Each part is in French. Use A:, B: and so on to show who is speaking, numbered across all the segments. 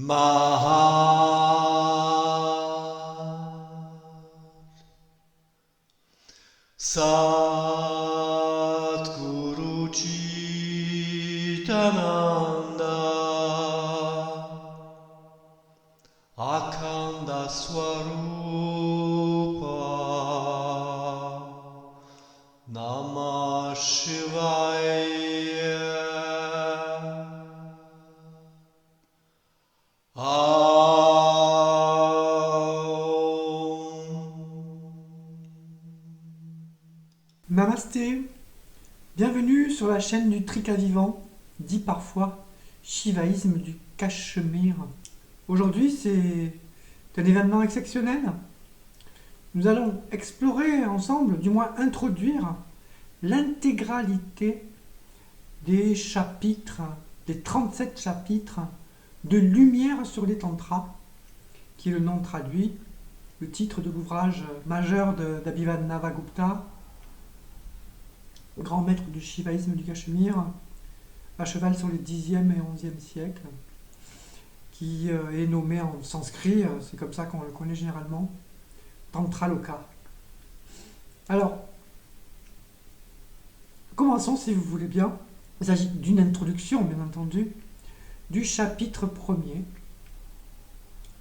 A: Mahat Satguru Chitananda Akhanda Swarupa Namah Shivaya.
B: Namasté, bienvenue sur la chaîne du Trika Vivant, dit parfois Shivaïsme du Cachemire. Aujourd'hui, c'est un événement exceptionnel. Nous allons explorer ensemble, du moins introduire, l'intégralité des chapitres, des 37 chapitres de Lumière sur les Tantras, qui est le nom traduit, le titre de l'ouvrage majeur d'Abhimanava Gupta, grand maître du shivaïsme du Cachemire, à cheval sur les 10e et 11e siècles, qui est nommé en sanskrit, c'est comme ça qu'on le connaît généralement, Tantraloka. Alors, commençons si vous voulez bien. Il s'agit d'une introduction, bien entendu, du chapitre premier,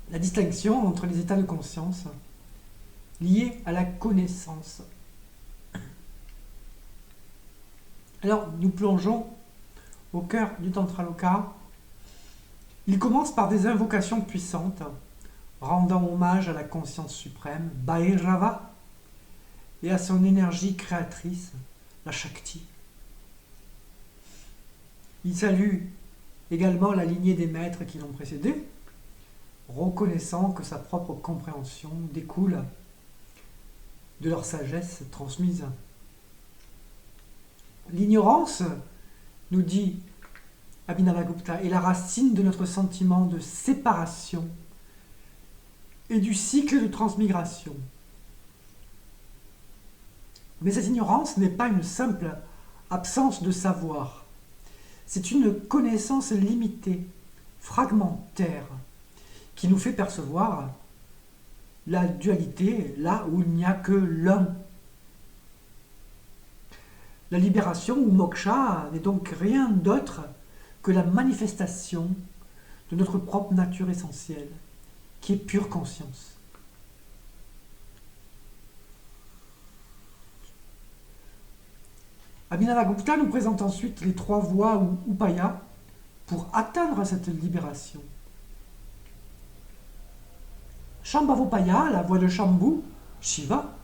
B: la distinction entre les états de conscience liés à la connaissance. Alors, nous plongeons au cœur du Tantraloka. Il commence par des invocations puissantes, rendant hommage à la conscience suprême, Bhairava, et à son énergie créatrice, la Shakti. Il salue également la lignée des maîtres qui l'ont précédé, reconnaissant que sa propre compréhension découle de leur sagesse transmise. L'ignorance, nous dit Abhinavagupta, est la racine de notre sentiment de séparation et du cycle de transmigration. Mais cette ignorance n'est pas une simple absence de savoir. C'est une connaissance limitée, fragmentaire, qui nous fait percevoir la dualité là où il n'y a que l'un. La libération ou moksha n'est donc rien d'autre que la manifestation de notre propre nature essentielle, qui est pure conscience. Abhinavagupta nous présente ensuite les 3 voies ou upayas pour atteindre cette libération. Shambhavopaya, la voie de Shambhu, Shiva,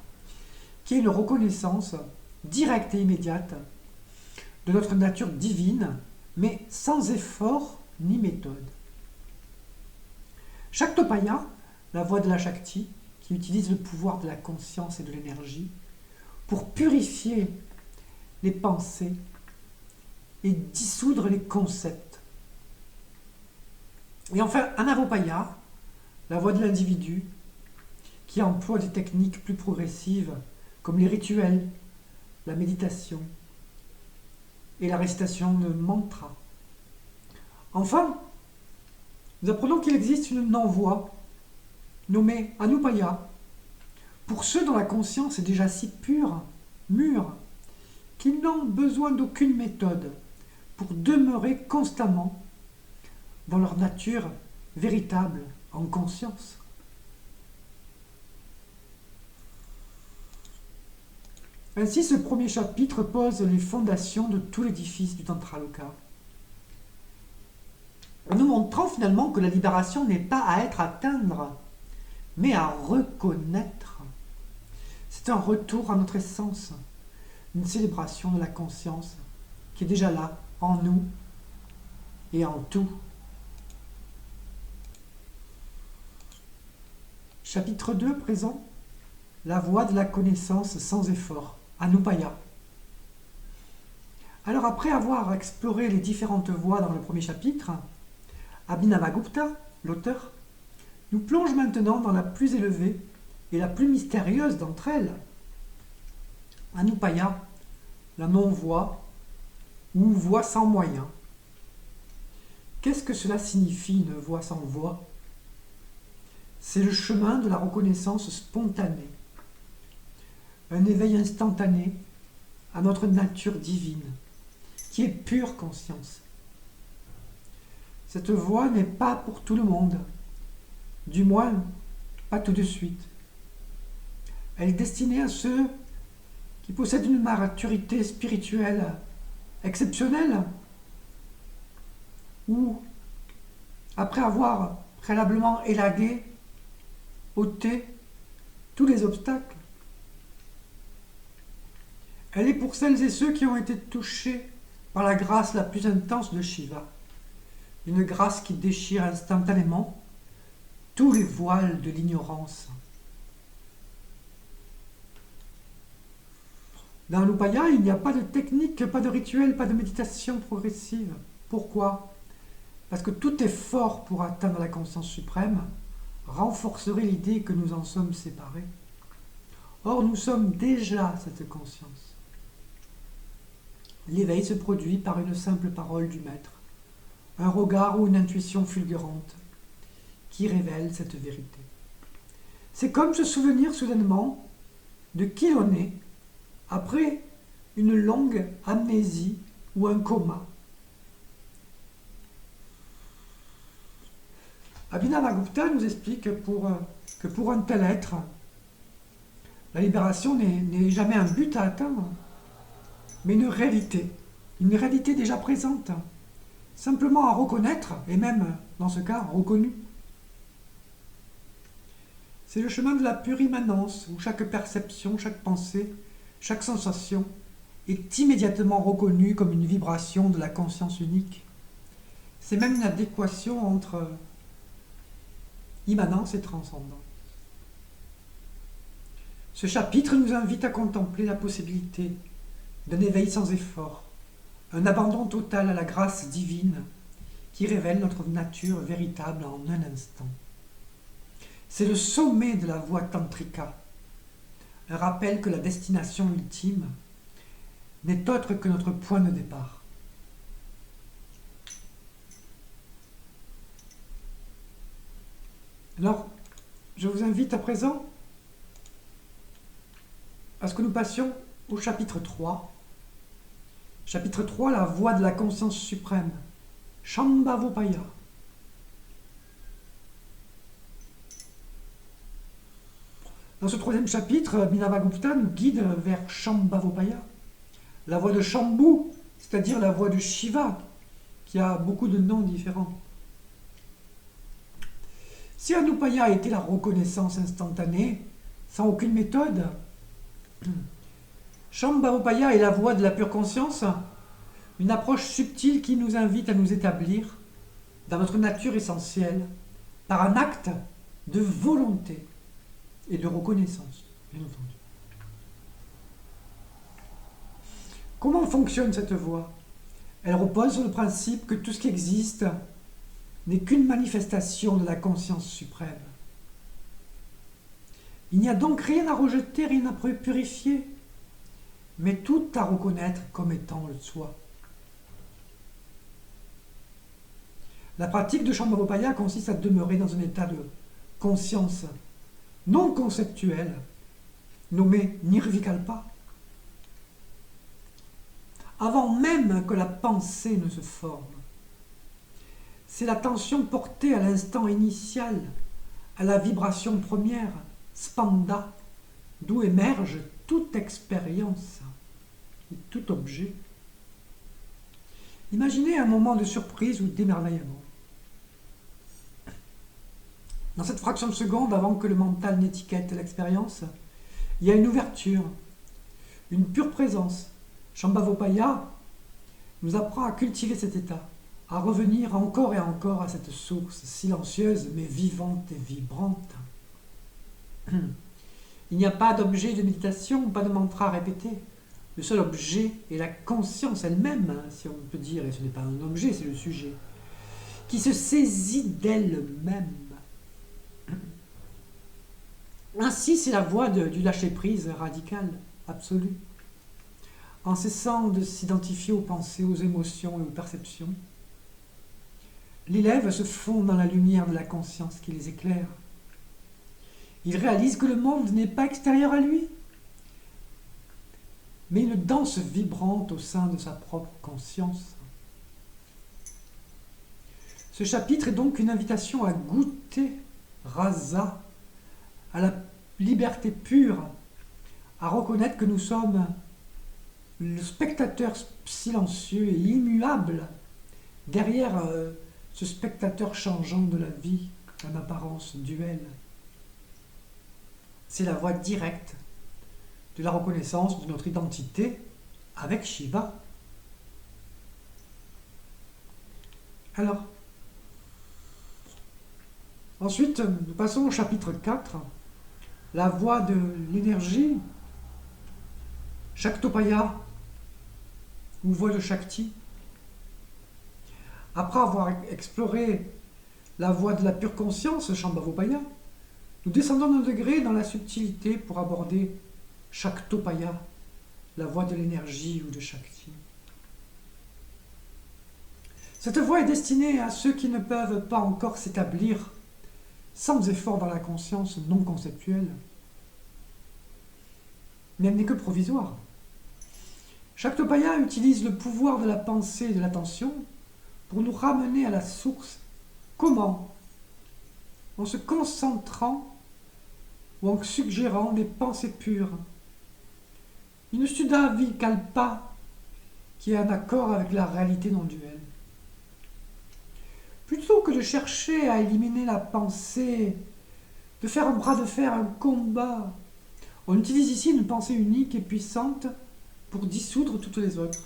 B: qui est une reconnaissance directe et immédiate de notre nature divine, mais sans effort ni méthode. Shaktopaya, la voie de la Shakti, qui utilise le pouvoir de la conscience et de l'énergie pour purifier les pensées et dissoudre les concepts. Et enfin, Anavopaya, la voie de l'individu, qui emploie des techniques plus progressives comme les rituels, la méditation et la récitation de mantras. Enfin, nous apprenons qu'il existe une non-voie nommée Anupaya pour ceux dont la conscience est déjà si pure, mûre, qu'ils n'ont besoin d'aucune méthode pour demeurer constamment dans leur nature véritable en conscience. Ainsi, ce premier chapitre pose les fondations de tout l'édifice du Tantraloka, en nous montrant finalement que la libération n'est pas à être à atteindre, mais à reconnaître. C'est un retour à notre essence, une célébration de la conscience qui est déjà là, en nous et en tout. Chapitre 2, présent, la voie de la connaissance sans effort, Anupaya. Alors après avoir exploré les différentes voies dans le premier chapitre, Abhinavagupta, l'auteur, nous plonge maintenant dans la plus élevée et la plus mystérieuse d'entre elles, Anupaya, la non-voie ou voie sans moyen, Qu'est-ce que cela signifie une voie sans voix? C'est le chemin de la reconnaissance spontanée, un éveil instantané à notre nature divine, qui est pure conscience. Cette voie n'est pas pour tout le monde, du moins pas tout de suite. Elle est destinée à ceux qui possèdent une maturité spirituelle exceptionnelle, ou, après avoir préalablement élagué, ôté tous les obstacles. Elle est pour celles et ceux qui ont été touchés par la grâce la plus intense de Shiva, une grâce qui déchire instantanément tous les voiles de l'ignorance. Dans l'Upaya, il n'y a pas de technique, pas de rituel, pas de méditation progressive. Pourquoi? Parce que tout effort pour atteindre la conscience suprême renforcerait l'idée que nous en sommes séparés. Or, nous sommes déjà cette conscience. L'éveil se produit par une simple parole du maître, un regard ou une intuition fulgurante qui révèle cette vérité. C'est comme se souvenir soudainement de qui l'on est après une longue amnésie ou un coma. Abhinavagupta nous explique que pour un tel être, la libération n'est jamais un but à atteindre, mais une réalité déjà présente, simplement à reconnaître, et même, dans ce cas, reconnue. C'est le chemin de la pure immanence, où chaque perception, chaque pensée, chaque sensation est immédiatement reconnue comme une vibration de la conscience unique. C'est même une adéquation entre immanence et transcendance. Ce chapitre nous invite à contempler la possibilité d'un éveil sans effort, un abandon total à la grâce divine qui révèle notre nature véritable en un instant. C'est le sommet de la voie tantrika, un rappel que la destination ultime n'est autre que notre point de départ. Alors, je vous invite à présent à ce que nous passions au chapitre 3. Chapitre 3, la voie de la conscience suprême, Shambhavopaya. Dans ce troisième chapitre, Abhinavagupta nous guide vers Shambhavopaya, la voie de Shambhu, c'est-à-dire la voie de Shiva, qui a beaucoup de noms différents. Si Anupaya était la reconnaissance instantanée, sans aucune méthode, Shambhavopaya est la voie de la pure conscience, une approche subtile qui nous invite à nous établir dans notre nature essentielle par un acte de volonté et de reconnaissance, bien entendu. Comment fonctionne cette voie? Elle repose sur le principe que tout ce qui existe n'est qu'une manifestation de la conscience suprême. Il n'y a donc rien à rejeter, rien à purifier, mais tout à reconnaître comme étant le soi. La pratique de Shambhavopaya consiste à demeurer dans un état de conscience non conceptuel, nommé Nirvikalpa, avant même que la pensée ne se forme. C'est l'attention portée à l'instant initial, à la vibration première, spanda, d'où émerge toute expérience et tout objet. Imaginez un moment de surprise ou d'émerveillement. Dans cette fraction de seconde, avant que le mental n'étiquette l'expérience, il y a une ouverture, une pure présence. Shambhavopaya nous apprend à cultiver cet état, à revenir encore et encore à cette source silencieuse mais vivante et vibrante. Il n'y a pas d'objet de méditation, pas de mantra à répéter. Le seul objet est la conscience elle-même, si on peut dire, et ce n'est pas un objet, c'est le sujet, qui se saisit d'elle-même. Ainsi, c'est la voie du lâcher-prise radical, absolu. En cessant de s'identifier aux pensées, aux émotions et aux perceptions, l'élève se fond dans la lumière de la conscience qui les éclaire. Il réalise que le monde n'est pas extérieur à lui, mais une danse vibrante au sein de sa propre conscience. Ce chapitre est donc une invitation à goûter, rasa, à la liberté pure, à reconnaître que nous sommes le spectateur silencieux et immuable derrière ce spectateur changeant de la vie en apparence duelle. C'est la voie directe de la reconnaissance de notre identité avec Shiva. Alors, ensuite, nous passons au chapitre 4, la voie de l'énergie, Shaktopaya, ou voie de Shakti. Après avoir exploré la voie de la pure conscience, Shambhavopaya, nous descendons d'un degré dans la subtilité pour aborder Shaktopaya, la voie de l'énergie ou de Shakti. Cette voie est destinée à ceux qui ne peuvent pas encore s'établir sans effort dans la conscience non conceptuelle. Mais elle n'est que provisoire. Shaktopaya utilise le pouvoir de la pensée et de l'attention pour nous ramener à la source. Comment? En se concentrant ou en suggérant des pensées pures. Une Suddha Vikalpa qui est en accord avec la réalité non duelle. Plutôt que de chercher à éliminer la pensée, de faire un bras de fer, un combat, on utilise ici une pensée unique et puissante pour dissoudre toutes les autres.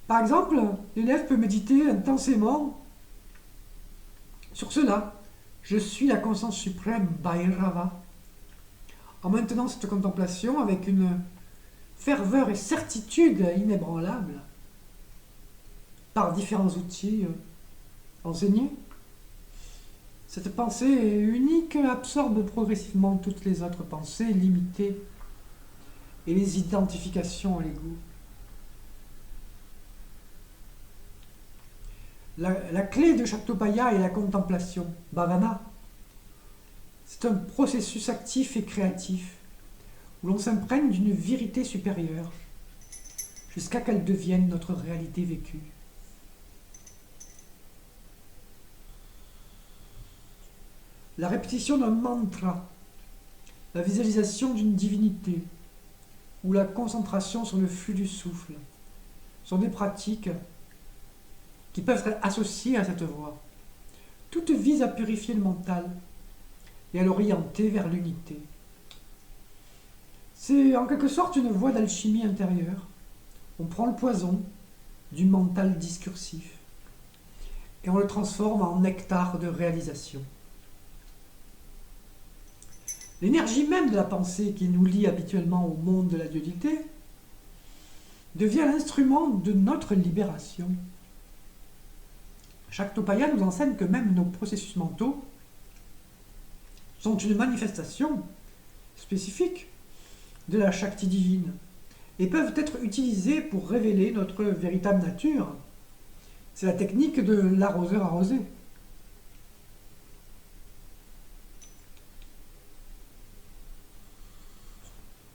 B: Par exemple, l'élève peut méditer intensément sur cela. Je suis la conscience suprême, Bhairava. En maintenant cette contemplation avec une ferveur et certitude inébranlables par différents outils enseignés. Cette pensée unique absorbe progressivement toutes les autres pensées limitées et les identifications à l'ego. La clé de Shaktopaya est la contemplation, Bhavana. C'est un processus actif et créatif où l'on s'imprègne d'une vérité supérieure jusqu'à qu'elle devienne notre réalité vécue. La répétition d'un mantra, la visualisation d'une divinité ou la concentration sur le flux du souffle sont des pratiques qui peuvent être associées à cette voie. Toutes visent à purifier le mental et à l'orienter vers l'unité. C'est en quelque sorte une voie d'alchimie intérieure. On prend le poison du mental discursif et on le transforme en nectar de réalisation. L'énergie même de la pensée qui nous lie habituellement au monde de la dualité devient l'instrument de notre libération. Shaktopaya nous enseigne que même nos processus mentaux sont une manifestation spécifique de la Shakti divine et peuvent être utilisés pour révéler notre véritable nature. C'est la technique de l'arroseur arrosé.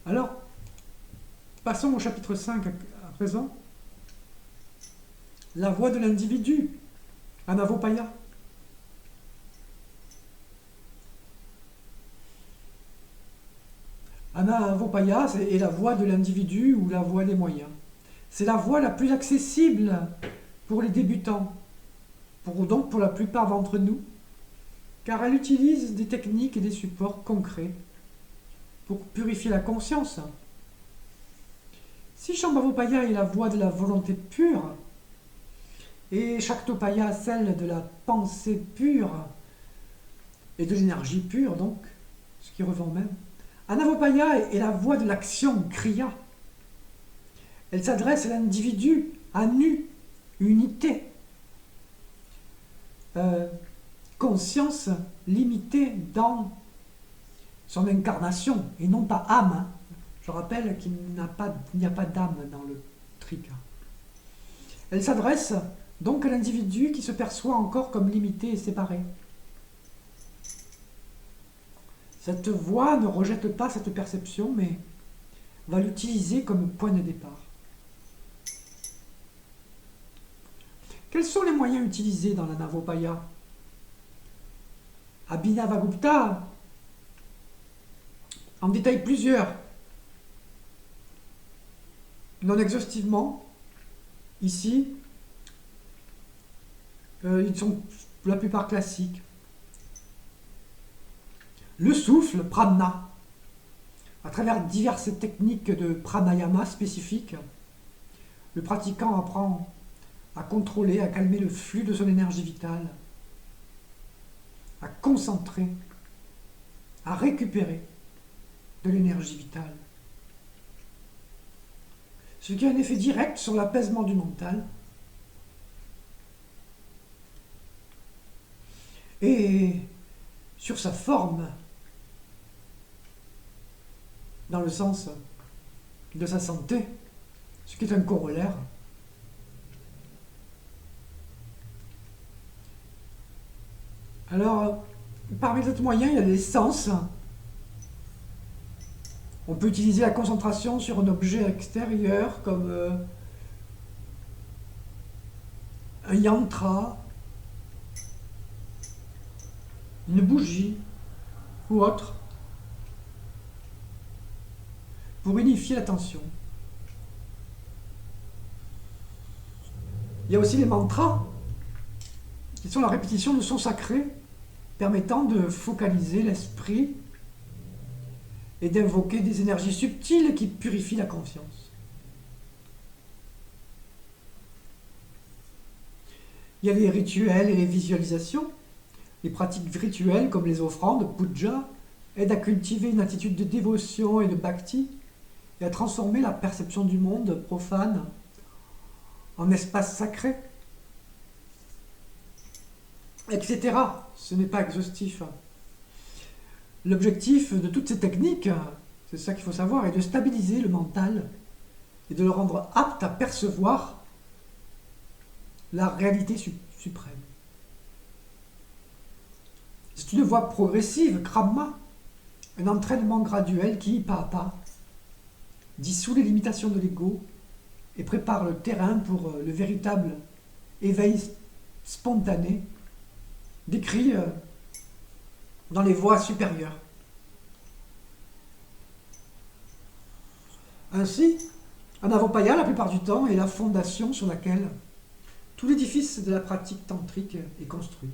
B: Alors, passons au chapitre 5 à présent. La voie de l'individu, Anavopaya. Anavopaya est la voie de l'individu ou la voie des moyens. C'est la voie la plus accessible pour les débutants, donc pour la plupart d'entre nous, car elle utilise des techniques et des supports concrets pour purifier la conscience. Si Shambhavopaya est la voie de la volonté pure, et Shaktopaya celle de la pensée pure, et de l'énergie pure donc, ce qui revend même, Anavopaya est la voie de l'action kriya. Elle s'adresse à l'individu, à nu, unité, conscience limitée dans son incarnation, et non pas âme. Je rappelle qu'il n'y a pas d'âme dans le trika. Elle s'adresse donc à l'individu qui se perçoit encore comme limité et séparé. Cette voix ne rejette pas cette perception, mais va l'utiliser comme point de départ. Quels sont les moyens utilisés dans la Navopaya? Abhinavagupta en détaille plusieurs. Non exhaustivement, ici, ils sont pour la plupart classiques. Le souffle, prana, à travers diverses techniques de pranayama spécifiques, le pratiquant apprend à contrôler, à calmer le flux de son énergie vitale, à concentrer, à récupérer de l'énergie vitale. Ce qui a un effet direct sur l'apaisement du mental et sur sa forme, dans le sens de sa santé, ce qui est un corollaire. Alors, parmi les autres moyens, il y a les sens. On peut utiliser la concentration sur un objet extérieur comme un yantra, une bougie ou autre pour unifier l'attention. Il y a aussi les mantras qui sont la répétition de sons sacrés permettant de focaliser l'esprit et d'invoquer des énergies subtiles qui purifient la conscience. Il y a les rituels et les visualisations. Les pratiques rituelles comme les offrandes, puja, aident à cultiver une attitude de dévotion et de bhakti et à transformer la perception du monde profane en espace sacré, etc. Ce n'est pas exhaustif. L'objectif de toutes ces techniques, c'est ça qu'il faut savoir, est de stabiliser le mental et de le rendre apte à percevoir la réalité suprême. C'est une voie progressive, Kramma, un entraînement graduel qui, pas à pas, dissout les limitations de l'ego et prépare le terrain pour le véritable éveil spontané décrit dans les voies supérieures. Ainsi, Anavopaya, la plupart du temps, est la fondation sur laquelle tout l'édifice de la pratique tantrique est construit.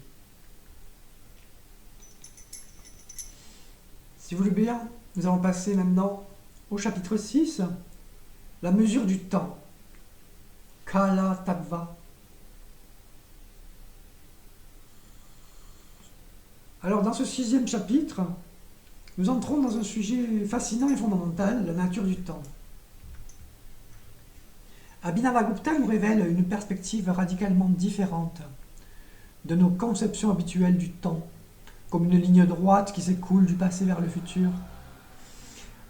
B: Si vous le voulez bien, nous allons passer maintenant au chapitre 6, la mesure du temps, Kala Tattva. Alors, dans ce 6e chapitre, nous entrons dans un sujet fascinant et fondamental, la nature du temps. Abhinavagupta nous révèle une perspective radicalement différente de nos conceptions habituelles du temps, comme une ligne droite qui s'écoule du passé vers le futur.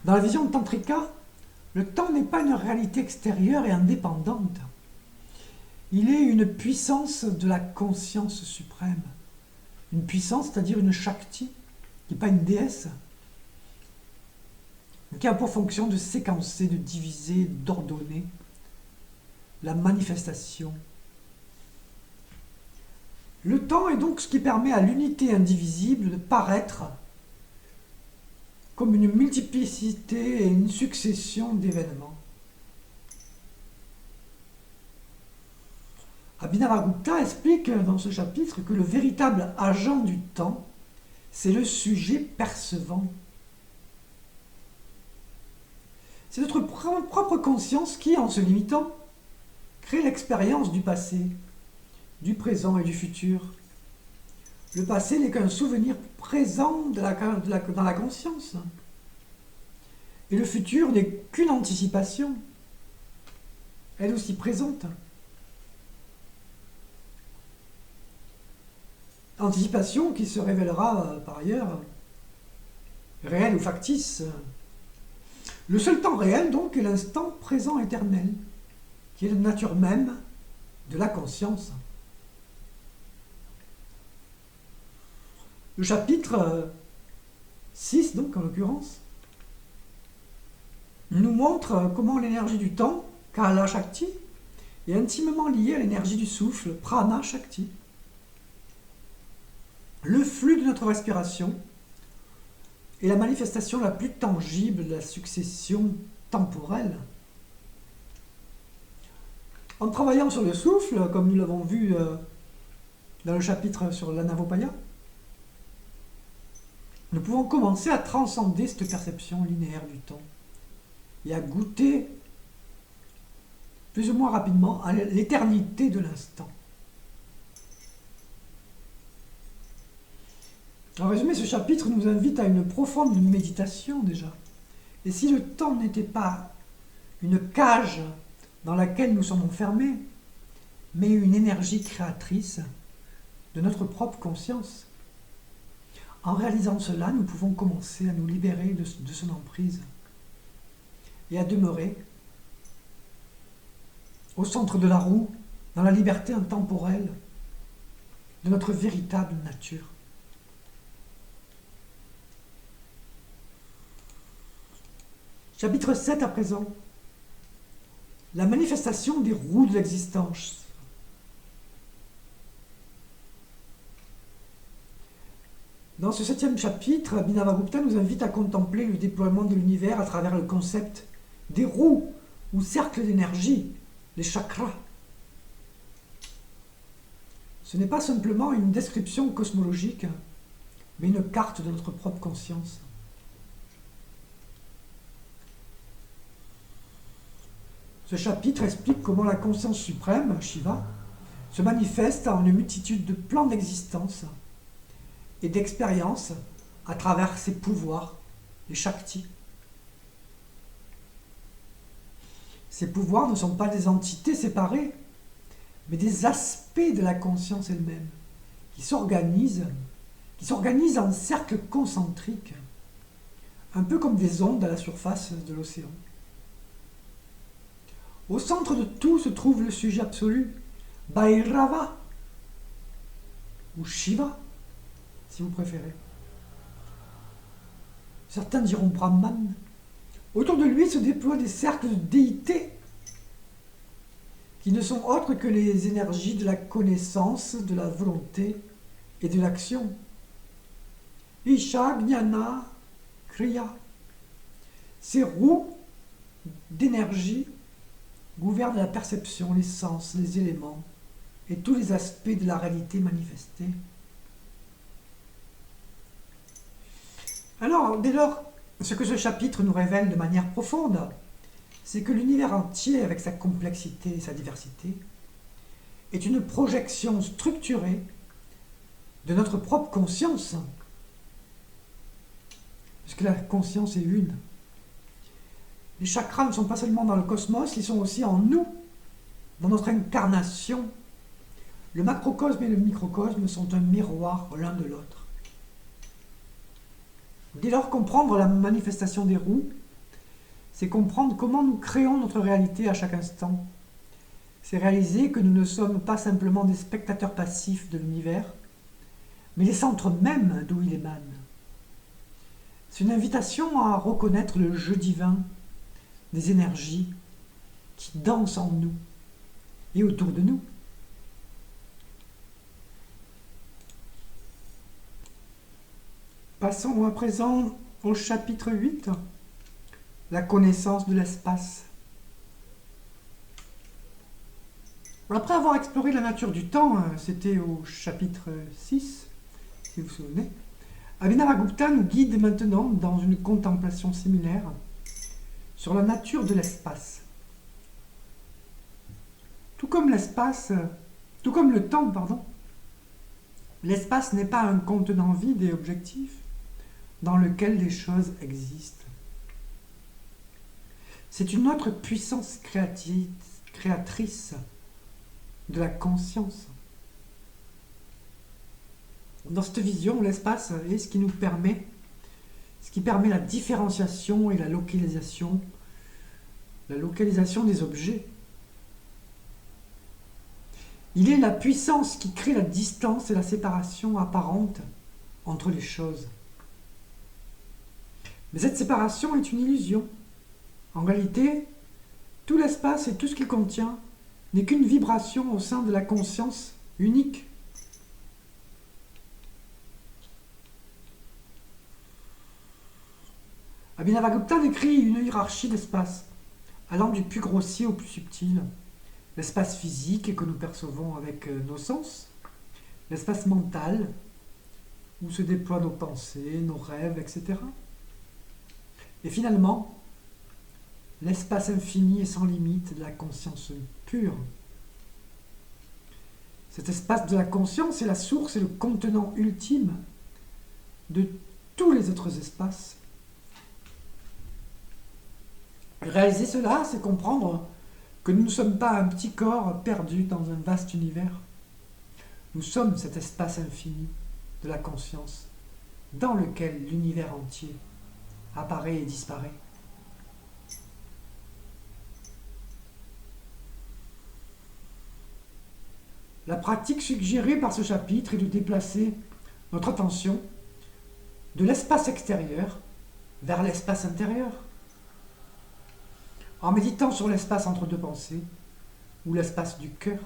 B: Dans la vision tantrika, le temps n'est pas une réalité extérieure et indépendante. Il est une puissance de la conscience suprême. Une puissance, c'est-à-dire une Shakti, qui n'est pas une déesse, qui a pour fonction de séquencer, de diviser, d'ordonner la manifestation. Le temps est donc ce qui permet à l'unité indivisible de paraître comme une multiplicité et une succession d'événements. Abhinavagupta explique dans ce chapitre que le véritable agent du temps, c'est le sujet percevant. C'est notre propre conscience qui, en se limitant, crée l'expérience du passé, du présent et du futur. Le passé n'est qu'un souvenir présent dans la conscience. Et le futur n'est qu'une anticipation, elle aussi présente. Anticipation qui se révélera par ailleurs réelle ou factice. Le seul temps réel, donc, est l'instant présent éternel, qui est la nature même de la conscience. Le chapitre 6, donc, en l'occurrence, nous montre comment l'énergie du temps, Kala Shakti, est intimement liée à l'énergie du souffle, Prana Shakti. Le flux de notre respiration est la manifestation la plus tangible de la succession temporelle. En travaillant sur le souffle, comme nous l'avons vu dans le chapitre sur l'Anavopaya, nous pouvons commencer à transcender cette perception linéaire du temps et à goûter plus ou moins rapidement à l'éternité de l'instant. En résumé, ce chapitre nous invite à une profonde méditation déjà. Et si le temps n'était pas une cage dans laquelle nous sommes enfermés, mais une énergie créatrice de notre propre conscience, en réalisant cela, nous pouvons commencer à nous libérer de son emprise et à demeurer au centre de la roue, dans la liberté intemporelle de notre véritable nature. Chapitre 7 à présent. La manifestation des roues de l'existence. Dans ce 7e chapitre, Abhinavagupta nous invite à contempler le déploiement de l'univers à travers le concept des roues ou cercles d'énergie, les chakras. Ce n'est pas simplement une description cosmologique, mais une carte de notre propre conscience. Ce chapitre explique comment la conscience suprême, Shiva, se manifeste en une multitude de plans d'existence et d'expériences à travers ses pouvoirs, les Shaktis. Ces pouvoirs ne sont pas des entités séparées, mais des aspects de la conscience elle-même, qui s'organisent en cercles concentriques, un peu comme des ondes à la surface de l'océan. Au centre de tout se trouve le sujet absolu, Bhairava, ou Shiva, si vous préférez. Certains diront Brahman. Autour de lui se déploient des cercles de déités qui ne sont autres que les énergies de la connaissance, de la volonté et de l'action. Isha, Gnana, Kriya. Ces roues d'énergie gouvernent la perception, les sens, les éléments et tous les aspects de la réalité manifestée. Alors, dès lors, ce que ce chapitre nous révèle de manière profonde, c'est que l'univers entier, avec sa complexité et sa diversité, est une projection structurée de notre propre conscience, puisque la conscience est une. Les chakras ne sont pas seulement dans le cosmos, ils sont aussi en nous, dans notre incarnation. Le macrocosme et le microcosme sont un miroir l'un de l'autre. Dès lors, comprendre la manifestation des roues, c'est comprendre comment nous créons notre réalité à chaque instant. C'est réaliser que nous ne sommes pas simplement des spectateurs passifs de l'univers, mais les centres mêmes d'où il émane. C'est une invitation à reconnaître le jeu divin des énergies qui dansent en nous et autour de nous. Passons à présent au chapitre 8, la connaissance de l'espace. Après avoir exploré la nature du temps, c'était au chapitre 6, si vous vous souvenez, Abhinavagupta nous guide maintenant dans une contemplation similaire sur la nature de l'espace. Tout comme le temps, l'espace n'est pas un contenant vide et objectif dans lequel des choses existent. C'est une autre puissance créatrice de la conscience. Dans cette vision, l'espace est ce qui nous permet, ce qui permet la différenciation et la localisation des objets. Il est la puissance qui crée la distance et la séparation apparente entre les choses. Mais cette séparation est une illusion. En réalité, tout l'espace et tout ce qu'il contient n'est qu'une vibration au sein de la conscience unique. Abhinavagupta décrit une hiérarchie d'espace, allant du plus grossier au plus subtil. L'espace physique que nous percevons avec nos sens, l'espace mental, où se déploient nos pensées, nos rêves, etc. Et finalement, l'espace infini et sans limite de la conscience pure. Cet espace de la conscience est la source et le contenant ultime de tous les autres espaces. Réaliser cela, c'est comprendre que nous ne sommes pas un petit corps perdu dans un vaste univers. Nous sommes cet espace infini de la conscience dans lequel l'univers entier apparaît et disparaît. La pratique suggérée par ce chapitre est de déplacer notre attention de l'espace extérieur vers l'espace intérieur. En méditant sur l'espace entre deux pensées, ou l'espace du cœur,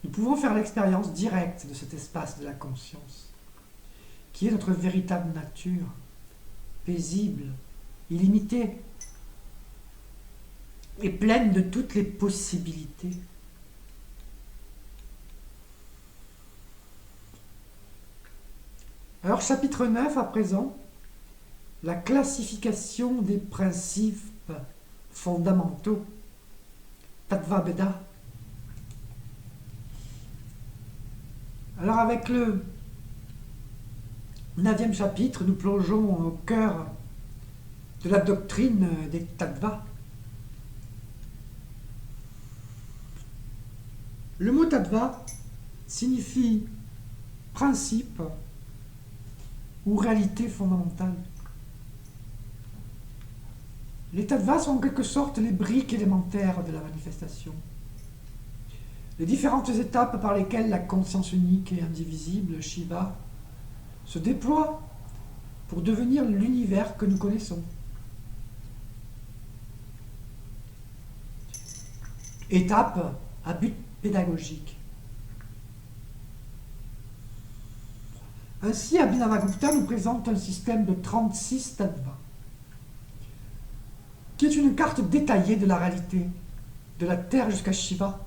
B: nous pouvons faire l'expérience directe de cet espace de la conscience, qui est notre véritable nature, paisible, illimitée, et pleine de toutes les possibilités. Alors, chapitre 9 à présent, la classification des principes fondamentaux, Tattva Veda. Alors avec le 9e chapitre, nous plongeons au cœur de la doctrine des Tattvas. Le mot Tattva signifie principe ou réalité fondamentale. Les tattvas sont en quelque sorte les briques élémentaires de la manifestation. Les différentes étapes par lesquelles la conscience unique et indivisible, Shiva, se déploie pour devenir l'univers que nous connaissons. Étape à but pédagogique. Ainsi, Abhinavagupta nous présente un système de 36 tattvas, qui est une carte détaillée de la réalité, de la Terre jusqu'à Shiva.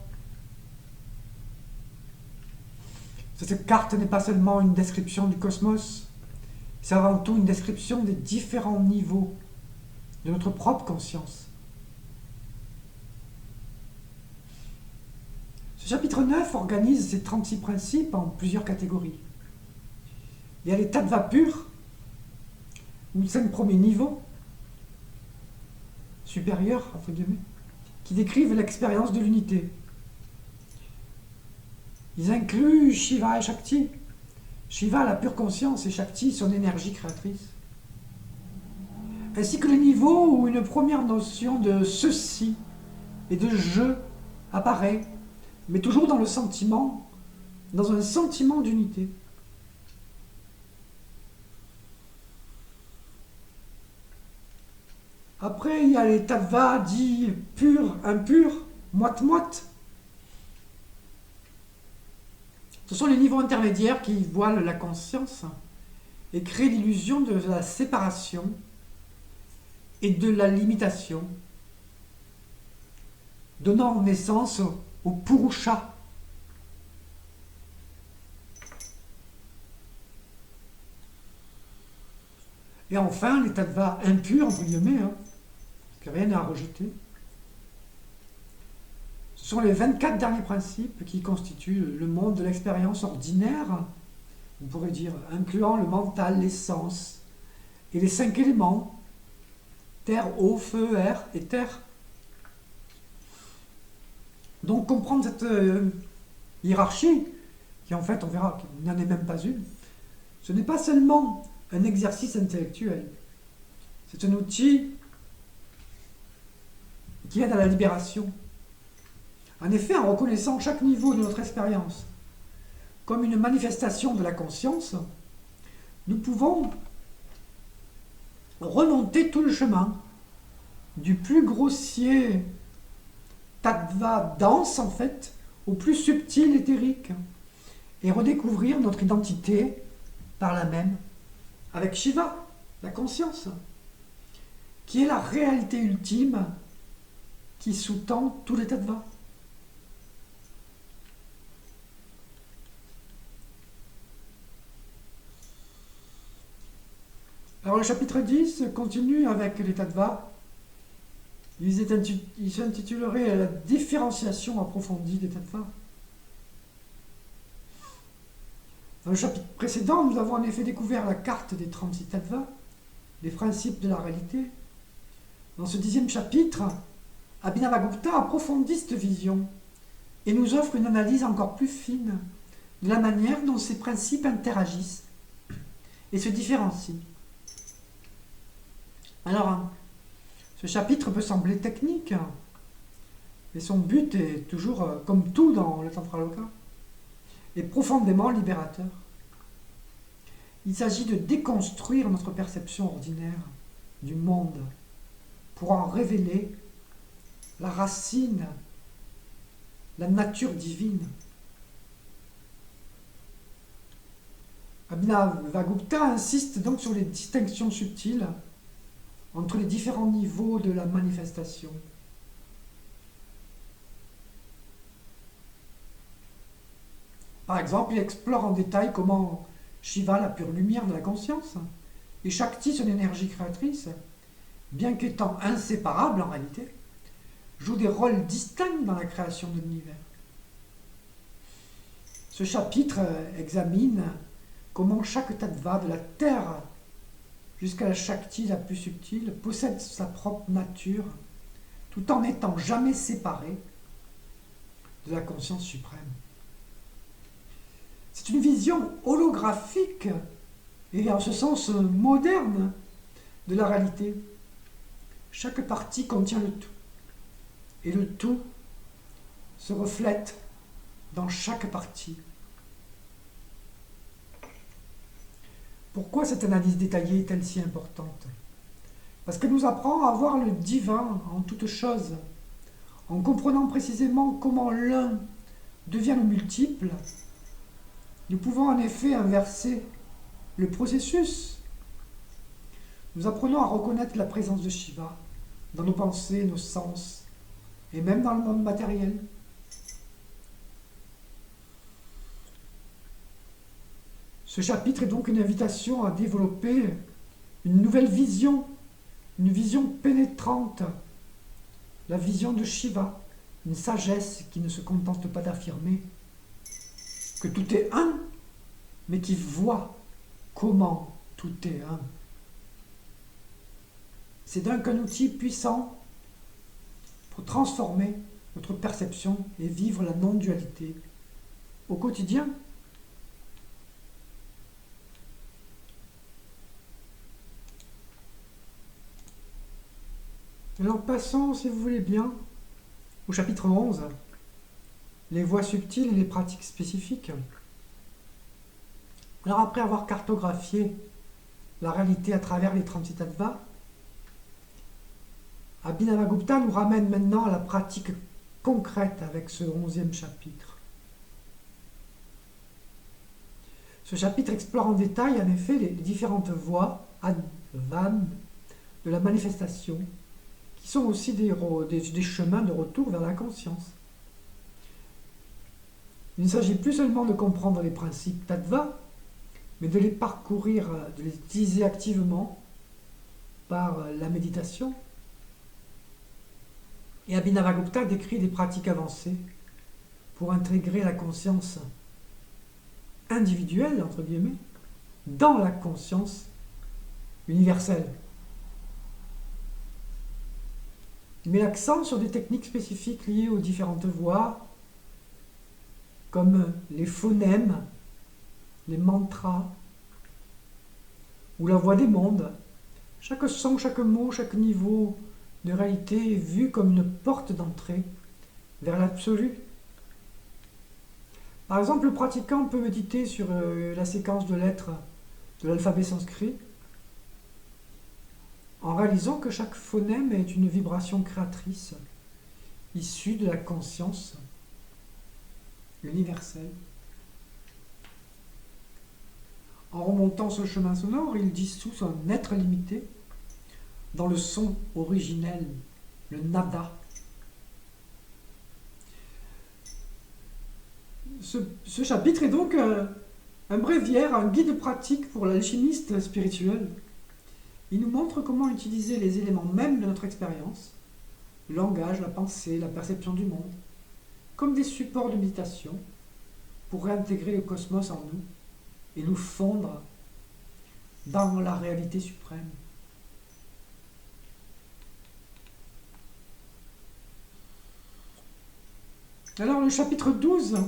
B: Cette carte n'est pas seulement une description du cosmos, c'est avant tout une description des différents niveaux de notre propre conscience. Ce chapitre 9 organise ces 36 principes en plusieurs catégories. Il y a les tattvas purs, ou 5 premiers niveaux, supérieurs, entre guillemets, qui décrivent l'expérience de l'unité. Ils incluent Shiva et Shakti. Shiva, la pure conscience, et Shakti, son énergie créatrice. Ainsi que les niveaux où une première notion de ceci et de je apparaît, mais toujours dans un sentiment d'unité. Après, il y a les tattvas dits purs, impurs, moite-moite. Ce sont les niveaux intermédiaires qui voilent la conscience et créent l'illusion de la séparation et de la limitation, donnant naissance au Purusha. Et enfin, les tattvas impurs, entre guillemets, parce que rien n'est à rejeter. Ce sont les 24 derniers principes qui constituent le monde de l'expérience ordinaire, on pourrait dire, incluant le mental, les sens, et les 5 éléments, terre, eau, feu, air et terre. Donc comprendre cette hiérarchie, qui en fait, on verra qu'il n'y en est même pas une, ce n'est pas seulement un exercice intellectuel, C'est un outil qui aide à la libération. En effet, en reconnaissant chaque niveau de notre expérience comme une manifestation de la conscience, nous pouvons remonter tout le chemin du plus grossier tattva dense en fait au plus subtil éthérique et redécouvrir notre identité par là même avec Shiva, la conscience, qui est la réalité ultime qui sous-tend tous les tattvas. Alors le chapitre 10 continue avec les tattvas. Il s'intitulerait La différenciation approfondie des tattvas. Dans le chapitre précédent, nous avons en effet découvert la carte des 36 tattvas, les principes de la réalité. Dans ce 10e chapitre, Abhinavagupta approfondit cette vision et nous offre une analyse encore plus fine de la manière dont ces principes interagissent et se différencient. Alors, ce chapitre peut sembler technique, mais son but est toujours, comme tout dans le Tantraloka, est profondément libérateur. Il s'agit de déconstruire notre perception ordinaire du monde pour en révéler la racine, la nature divine. Abhinavagupta insiste donc sur les distinctions subtiles entre les différents niveaux de la manifestation. Par exemple, il explore en détail comment Shiva, la pure lumière de la conscience, et Shakti, son énergie créatrice, bien qu'étant inséparables en réalité, jouent des rôles distincts dans la création de l'univers. Ce chapitre examine comment chaque tattva de la terre jusqu'à la Shakti la plus subtile, possède sa propre nature, tout en n'étant jamais séparé de la conscience suprême. C'est une vision holographique et en ce sens moderne de la réalité. Chaque partie contient le tout, et le tout se reflète dans chaque partie. Pourquoi cette analyse détaillée est-elle si importante? Parce qu'elle nous apprend à voir le divin en toute chose. En comprenant précisément comment l'un devient le multiple, nous pouvons en effet inverser le processus. Nous apprenons à reconnaître la présence de Shiva dans nos pensées, nos sens, et même dans le monde matériel. Ce chapitre est donc une invitation à développer une nouvelle vision, une vision pénétrante, la vision de Shiva, une sagesse qui ne se contente pas d'affirmer que tout est un, mais qui voit comment tout est un. C'est donc un outil puissant pour transformer notre perception et vivre la non-dualité au quotidien. Alors passons, si vous voulez bien, au chapitre 11, les voies subtiles et les pratiques spécifiques. Alors après avoir cartographié la réalité à travers les 36 tattvas, Abhinavagupta nous ramène maintenant à la pratique concrète avec ce 11e chapitre. Ce chapitre explore en détail en effet les différentes voies, advan, de la manifestation, qui sont aussi des chemins de retour vers la conscience. Il ne s'agit plus seulement de comprendre les principes tattva, mais de les parcourir, de les utiliser activement par la méditation. Et Abhinavagupta décrit des pratiques avancées pour intégrer la conscience individuelle, entre guillemets, dans la conscience universelle. Il met l'accent sur des techniques spécifiques liées aux différentes voix, comme les phonèmes, les mantras, ou la voix des mondes, Chaque son, chaque mot, chaque niveau de réalité est vu comme une porte d'entrée vers l'absolu. Par exemple, le pratiquant peut méditer sur la séquence de lettres de l'alphabet sanskrit en réalisant que chaque phonème est une vibration créatrice issue de la conscience universelle. En remontant ce chemin sonore, il dissout son être limité dans le son originel, le nada. Ce chapitre est donc un bréviaire, un guide pratique pour l'alchimiste spirituel. Il nous montre comment utiliser les éléments mêmes de notre expérience, le langage, la pensée, la perception du monde, comme des supports de méditation pour réintégrer le cosmos en nous et nous fondre dans la réalité suprême. Alors le chapitre 12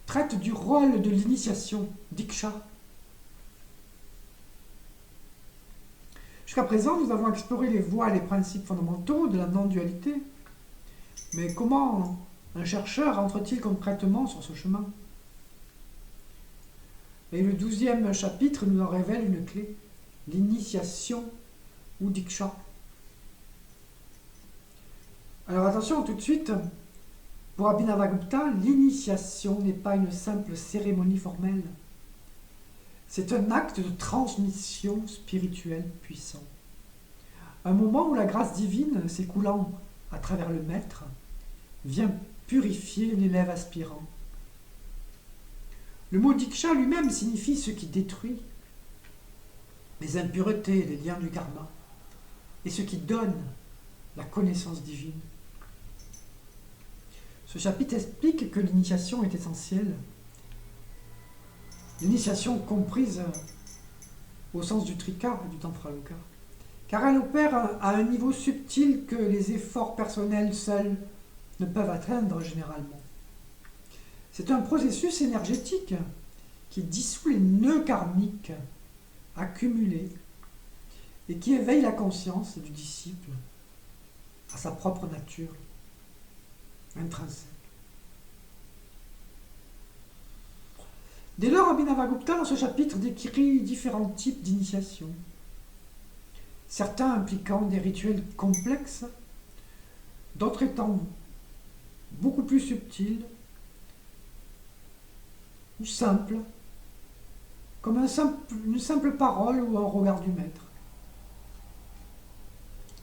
B: traite du rôle de l'initiation, Diksha. Jusqu'à présent, nous avons exploré les voies et les principes fondamentaux de la non-dualité. Mais comment un chercheur entre-t-il concrètement sur ce chemin? Et le 12e chapitre nous en révèle une clé, l'initiation ou Diksha. Alors attention tout de suite, pour Abhinavagupta, l'initiation n'est pas une simple cérémonie formelle. C'est un acte de transmission spirituelle puissant. Un moment où la grâce divine, s'écoulant à travers le maître, vient purifier l'élève aspirant. Le mot Diksha lui-même signifie ce qui détruit les impuretés, les liens du karma, et ce qui donne la connaissance divine. Ce chapitre explique que l'initiation est essentielle. L'initiation comprise au sens du trika, du tantraloka, car elle opère à un niveau subtil que les efforts personnels seuls ne peuvent atteindre généralement. C'est un processus énergétique qui dissout les nœuds karmiques accumulés et qui éveille la conscience du disciple à sa propre nature intrinsèque. Dès lors, Abhinavagupta, dans ce chapitre, décrit différents types d'initiation. Certains impliquant des rituels complexes, d'autres étant beaucoup plus subtils ou simples, comme une simple parole ou un regard du maître.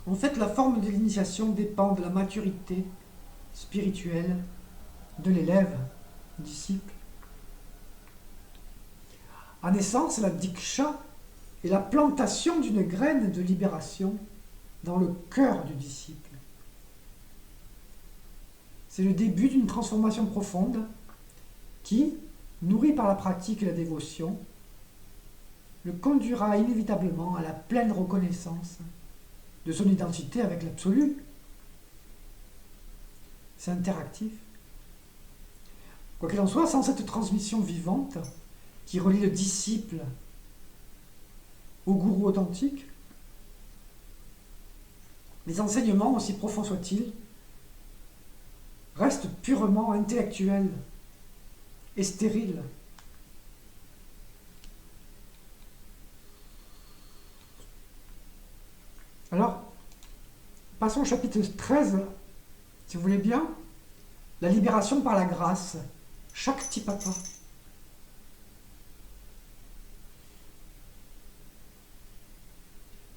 B: En fait, la forme de l'initiation dépend de la maturité spirituelle de l'élève, disciple. En essence, la Diksha est la plantation d'une graine de libération dans le cœur du disciple. C'est le début d'une transformation profonde qui, nourrie par la pratique et la dévotion, le conduira inévitablement à la pleine reconnaissance de son identité avec l'absolu. C'est interactif. Quoi qu'il en soit, sans cette transmission vivante qui relie le disciple au gourou authentique, les enseignements, aussi profonds soient-ils, restent purement intellectuels et stériles. Alors, passons au chapitre 13, si vous voulez bien, la libération par la grâce, Shaktipata.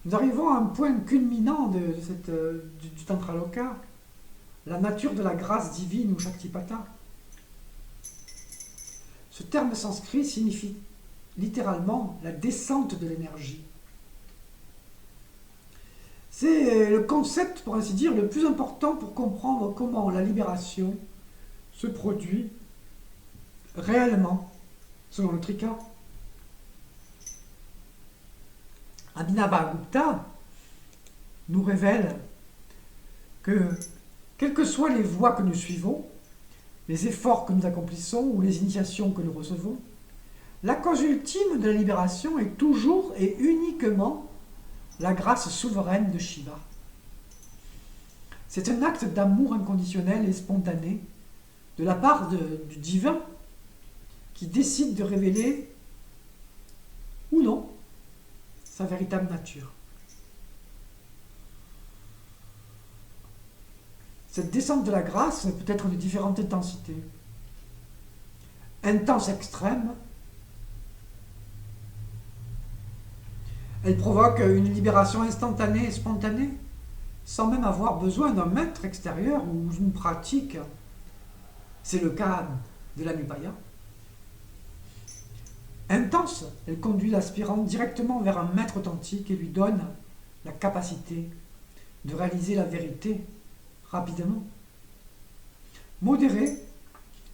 B: Nous arrivons à un point culminant du Tantraloka, la nature de la grâce divine ou Shaktipata. Ce terme sanskrit signifie littéralement la descente de l'énergie. C'est le concept, pour ainsi dire, le plus important pour comprendre comment la libération se produit réellement, selon le Trika. Abhinavagupta nous révèle que, quelles que soient les voies que nous suivons, les efforts que nous accomplissons ou les initiations que nous recevons, La cause ultime de la libération est toujours et uniquement la grâce souveraine de Shiva. C'est un acte d'amour inconditionnel et spontané de la part du divin qui décide de révéler ou non sa véritable nature. Cette descente de la grâce peut être de différentes intensités. Intense extrême, elle provoque une libération instantanée et spontanée, sans même avoir besoin d'un maître extérieur ou d'une pratique. C'est le cas de l'Anubhaya. Intense, elle conduit l'aspirant directement vers un maître authentique et lui donne la capacité de réaliser la vérité rapidement. Modérée,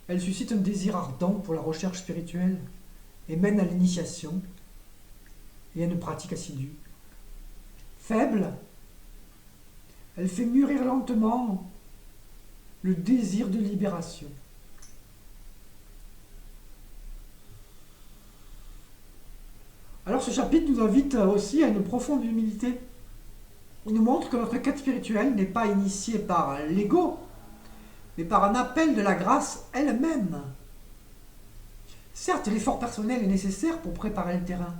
B: elle suscite un désir ardent pour la recherche spirituelle et mène à l'initiation et à une pratique assidue. Faible, elle fait mûrir lentement le désir de libération. Alors ce chapitre nous invite aussi à une profonde humilité. Il nous montre que notre quête spirituelle n'est pas initiée par l'ego, mais par un appel de la grâce elle-même. Certes, l'effort personnel est nécessaire pour préparer le terrain,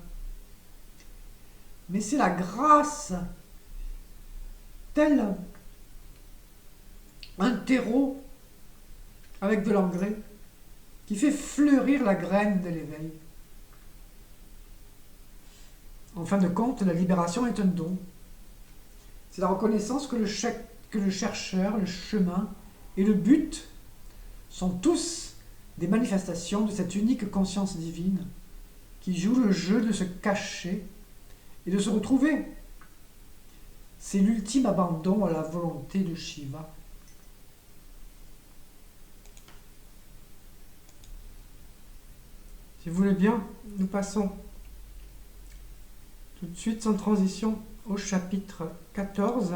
B: mais c'est la grâce, tel un terreau avec de l'engrais, qui fait fleurir la graine de l'éveil. En fin de compte, la libération est un don. C'est la reconnaissance que le chercheur, le chemin et le but sont tous des manifestations de cette unique conscience divine qui joue le jeu de se cacher et de se retrouver. C'est l'ultime abandon à la volonté de Shiva. Si vous voulez bien, nous passons tout de suite sans transition au chapitre 14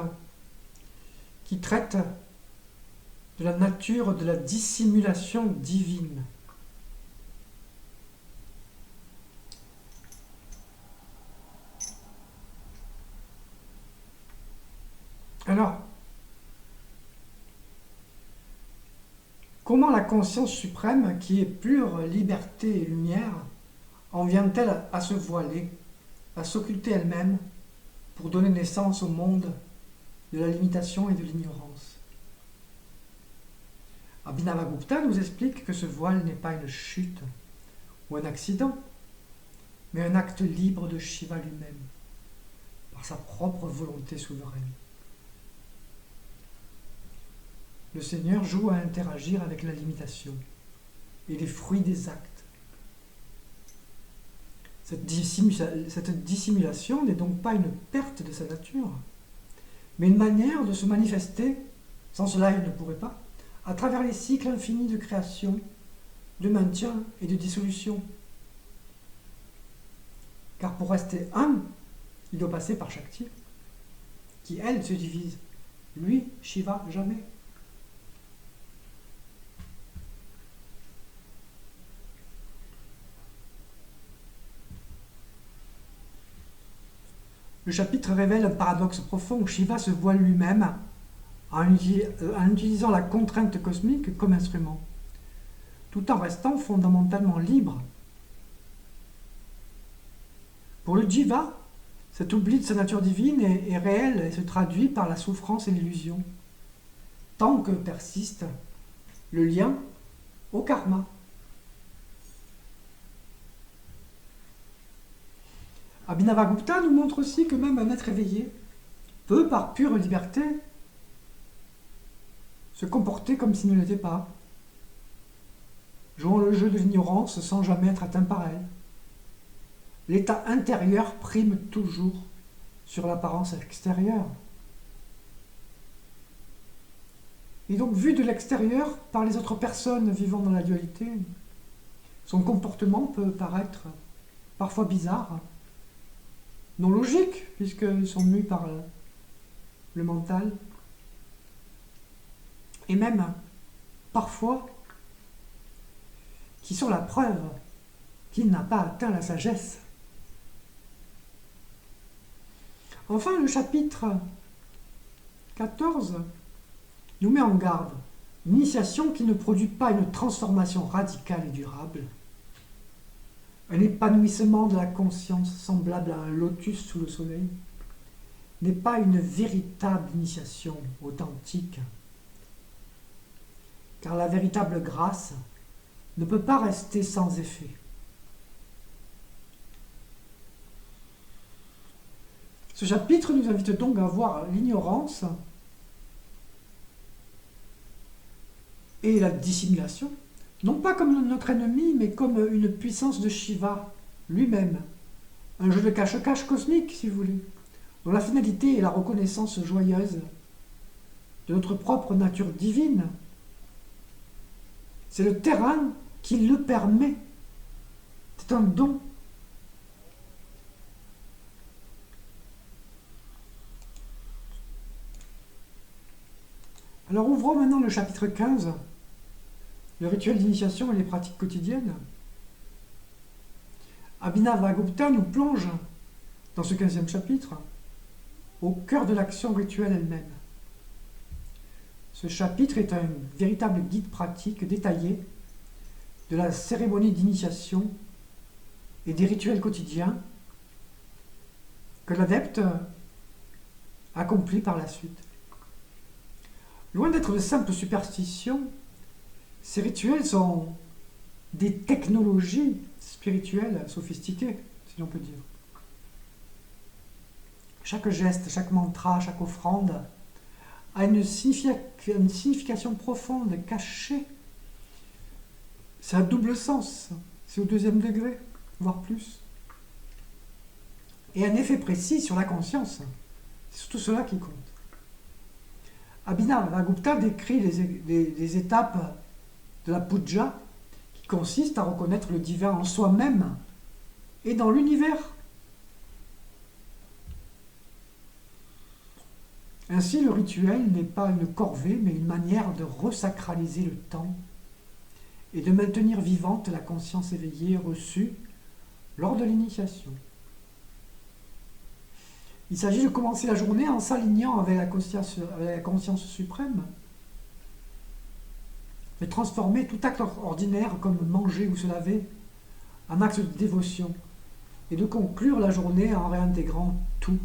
B: qui traite de la nature de la dissimulation divine. Alors, comment la conscience suprême, qui est pure liberté et lumière, en vient-elle à se voiler, à s'occulter elle-même pour donner naissance au monde de la limitation et de l'ignorance? Abhinavagupta nous explique que ce voile n'est pas une chute ou un accident, mais un acte libre de Shiva lui-même, par sa propre volonté souveraine. Le Seigneur joue à interagir avec la limitation et les fruits des actes. Cette dissimulation n'est donc pas une perte de sa nature, mais une manière de se manifester, sans cela il ne pourrait pas, à travers les cycles infinis de création, de maintien et de dissolution. Car pour rester un, il doit passer par Shakti, qui elle se divise. Lui, Shiva, jamais. Le chapitre révèle un paradoxe profond où Shiva se voile lui-même en utilisant la contrainte cosmique comme instrument, tout en restant fondamentalement libre. Pour le Jiva, cet oubli de sa nature divine est réel et se traduit par la souffrance et l'illusion, tant que persiste le lien au karma. Abhinavagupta nous montre aussi que même un être éveillé peut, par pure liberté, se comporter comme s'il ne l'était pas, jouant le jeu de l'ignorance sans jamais être atteint par elle. L'état intérieur prime toujours sur l'apparence extérieure. Et donc, vu de l'extérieur par les autres personnes vivant dans la dualité, son comportement peut paraître parfois bizarre, non logique, puisqu'ils sont mus par le mental, et même, parfois, qui sont la preuve qu'il n'a pas atteint la sagesse. Enfin, le chapitre 14 nous met en garde. L'initiation qui ne produit pas une transformation radicale et durable, un épanouissement de la conscience semblable à un lotus sous le soleil, n'est pas une véritable initiation authentique, car la véritable grâce ne peut pas rester sans effet. Ce chapitre nous invite donc à voir l'ignorance et la dissimulation, non pas comme notre ennemi, mais comme une puissance de Shiva lui-même, un jeu de cache-cache cosmique, si vous voulez, dont la finalité est la reconnaissance joyeuse de notre propre nature divine. C'est le terrain qui le permet. C'est un don. Alors ouvrons maintenant le chapitre 15, le rituel d'initiation et les pratiques quotidiennes. Abhinavagupta nous plonge, dans ce 15e chapitre, au cœur de l'action rituelle elle-même. Ce chapitre est un véritable guide pratique détaillé de la cérémonie d'initiation et des rituels quotidiens que l'adepte accomplit par la suite. Loin d'être de simples superstitions, ces rituels sont des technologies spirituelles sophistiquées, si l'on peut dire. Chaque geste, chaque mantra, chaque offrande a une signification profonde, cachée. C'est à double sens, c'est au 2e degré, voire plus. Et un effet précis sur la conscience. C'est surtout cela qui compte. Abhinavagupta décrit les étapes de la puja qui consistent à reconnaître le divin en soi-même et dans l'univers. Ainsi, le rituel n'est pas une corvée, mais une manière de resacraliser le temps et de maintenir vivante la conscience éveillée reçue lors de l'initiation. Il s'agit de commencer la journée en s'alignant avec la conscience suprême, de transformer tout acte ordinaire comme manger ou se laver en acte de dévotion et de conclure la journée en réintégrant tout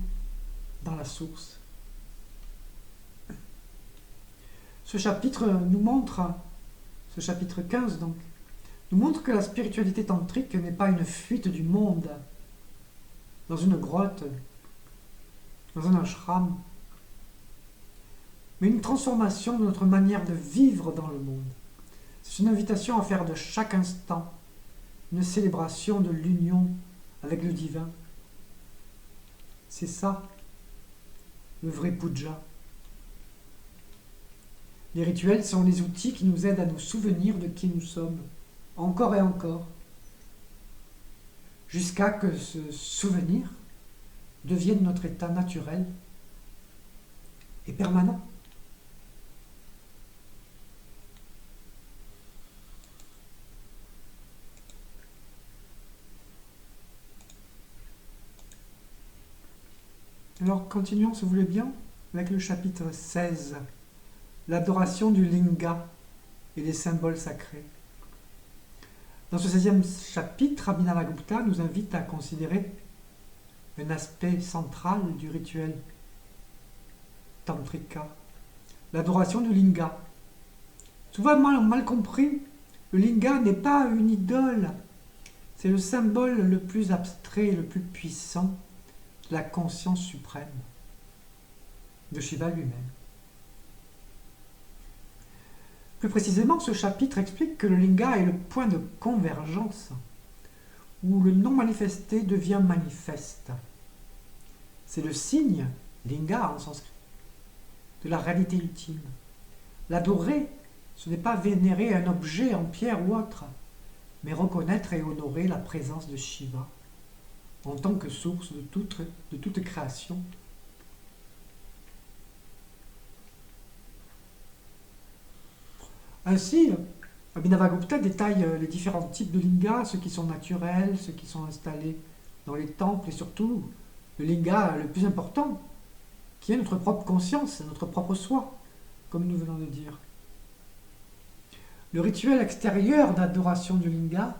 B: dans la source. Ce chapitre 15 donc, nous montre que la spiritualité tantrique n'est pas une fuite du monde dans une grotte, dans un ashram, mais une transformation de notre manière de vivre dans le monde. C'est une invitation à faire de chaque instant une célébration de l'union avec le divin. C'est ça, le vrai puja. Les rituels sont les outils qui nous aident à nous souvenir de qui nous sommes, encore et encore, jusqu'à que ce souvenir devienne notre état naturel et permanent. Alors continuons, si vous voulez bien, avec le chapitre 16, l'adoration du linga et des symboles sacrés. Dans ce 16e chapitre, Abhinavagupta nous invite à considérer un aspect central du rituel tantrika, l'adoration du linga. Souvent mal compris, le linga n'est pas une idole, c'est le symbole le plus abstrait et le plus puissant de la conscience suprême, de Shiva lui-même. Plus précisément, ce chapitre explique que le linga est le point de convergence où le non manifesté devient manifeste. C'est le signe, linga en sanskrit, de la réalité ultime. L'adorer, ce n'est pas vénérer un objet en pierre ou autre, mais reconnaître et honorer la présence de Shiva en tant que source de toute création. Ainsi, Abhinavagupta détaille les différents types de lingas, ceux qui sont naturels, ceux qui sont installés dans les temples et surtout le linga le plus important, qui est notre propre conscience, notre propre soi, comme nous venons de dire. Le rituel extérieur d'adoration du linga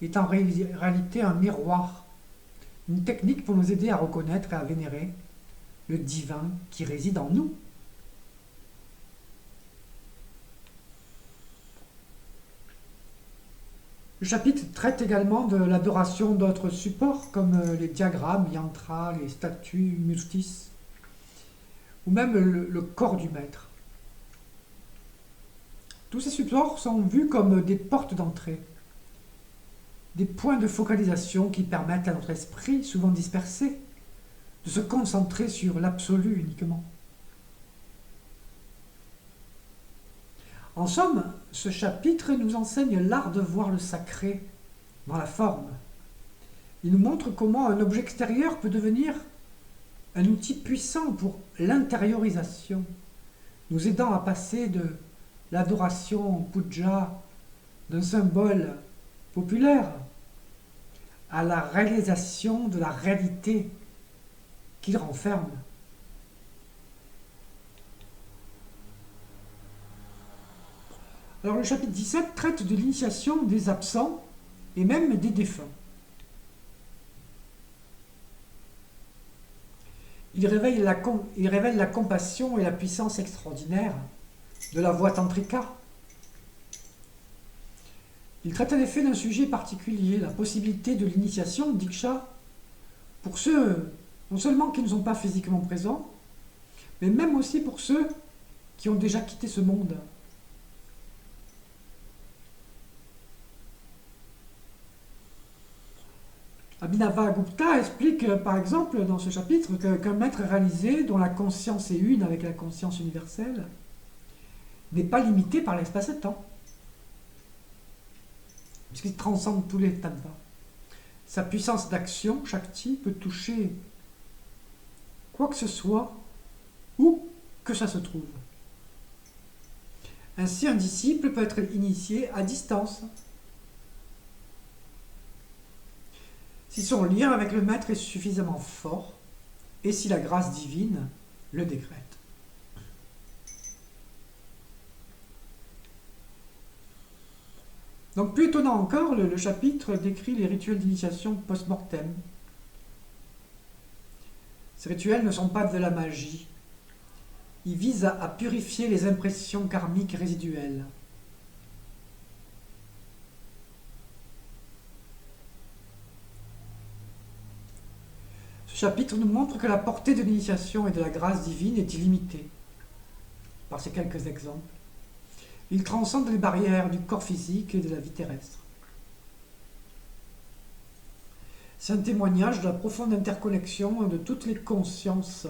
B: est en réalité un miroir, une technique pour nous aider à reconnaître et à vénérer le divin qui réside en nous. Le chapitre traite également de l'adoration d'autres supports comme les diagrammes, yantras, les statues, murtis, ou même le corps du maître. Tous ces supports sont vus comme des portes d'entrée, des points de focalisation qui permettent à notre esprit, souvent dispersé, de se concentrer sur l'absolu uniquement. En somme, ce chapitre nous enseigne l'art de voir le sacré dans la forme. Il nous montre comment un objet extérieur peut devenir un outil puissant pour l'intériorisation, nous aidant à passer de l'adoration puja d'un symbole populaire à la réalisation de la réalité qu'il renferme. Alors le chapitre 17 traite de l'initiation des absents et même des défunts. Il révèle la compassion et la puissance extraordinaire de la voie tantrika. Il traite en effet d'un sujet particulier, la possibilité de l'initiation diksha pour ceux non seulement qui ne sont pas physiquement présents, mais même aussi pour ceux qui ont déjà quitté ce monde. Abhinavagupta explique par exemple dans ce chapitre qu'un maître réalisé dont la conscience est une avec la conscience universelle n'est pas limité par l'espace et temps, puisqu'il transcende tous les tattvas. Sa puissance d'action, Shakti, peut toucher quoi que ce soit, où que ça se trouve. Ainsi, un disciple peut être initié à distance, si son lien avec le maître est suffisamment fort et si la grâce divine le décrète. Donc plus étonnant encore, le chapitre décrit les rituels d'initiation post-mortem. Ces rituels ne sont pas de la magie. Ils visent à purifier les impressions karmiques résiduelles. Ce chapitre nous montre que la portée de l'initiation et de la grâce divine est illimitée. Par ces quelques exemples, il transcende les barrières du corps physique et de la vie terrestre. C'est un témoignage de la profonde interconnexion de toutes les consciences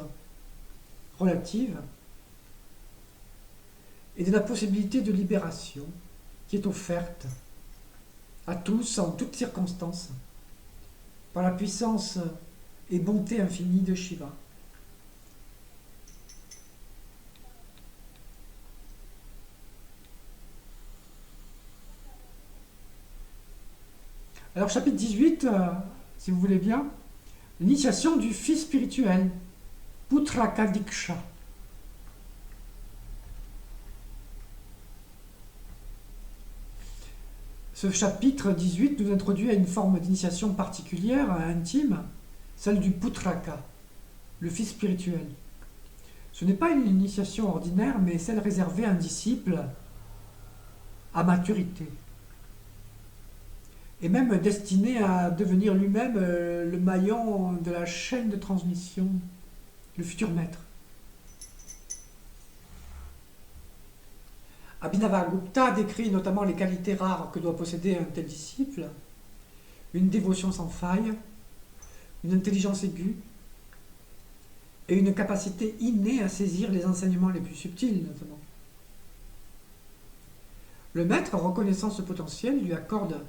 B: relatives et de la possibilité de libération qui est offerte à tous en toutes circonstances par la puissance et bonté infinie de Shiva. Alors chapitre 18, si vous voulez bien, l'initiation du fils spirituel, Putraka Diksha. Ce chapitre 18 nous introduit à une forme d'initiation particulière, intime, celle du Putraka, le fils spirituel. Ce n'est pas une initiation ordinaire, mais celle réservée à un disciple à maturité, et même destiné à devenir lui-même le maillon de la chaîne de transmission, le futur maître. Abhinavagupta décrit notamment les qualités rares que doit posséder un tel disciple, une dévotion sans faille, une intelligence aiguë et une capacité innée à saisir les enseignements les plus subtils notamment. Le maître, reconnaissant ce potentiel, lui accorde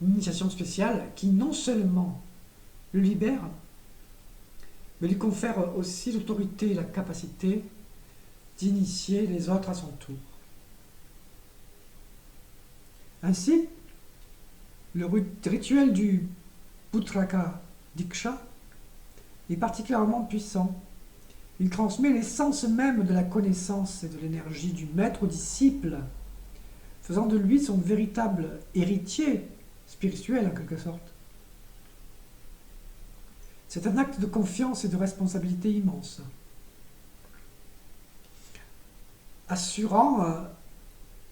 B: une initiation spéciale qui non seulement le libère, mais lui confère aussi l'autorité et la capacité d'initier les autres à son tour. Ainsi, le rituel du Putraka Diksha est particulièrement puissant. Il transmet l'essence même de la connaissance et de l'énergie du maître au disciple, faisant de lui son véritable héritier spirituel en quelque sorte. C'est un acte de confiance et de responsabilité immense, assurant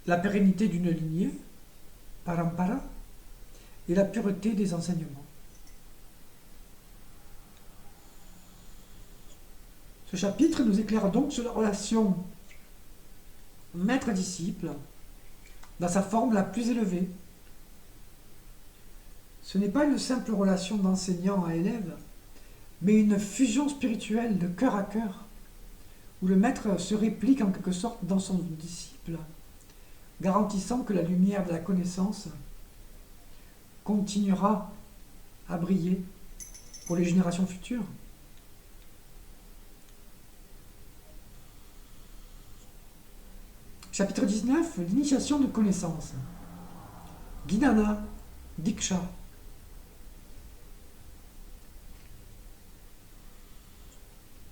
B: la pérennité d'une lignée, parampara, et la pureté des enseignements. Ce chapitre nous éclaire donc sur la relation maître-disciple dans sa forme la plus élevée. Ce n'est pas une simple relation d'enseignant à élève, mais une fusion spirituelle de cœur à cœur, où le maître se réplique en quelque sorte dans son disciple, garantissant que la lumière de la connaissance continuera à briller pour les générations futures. Chapitre 19, l'initiation de connaissance. Gnana Diksha.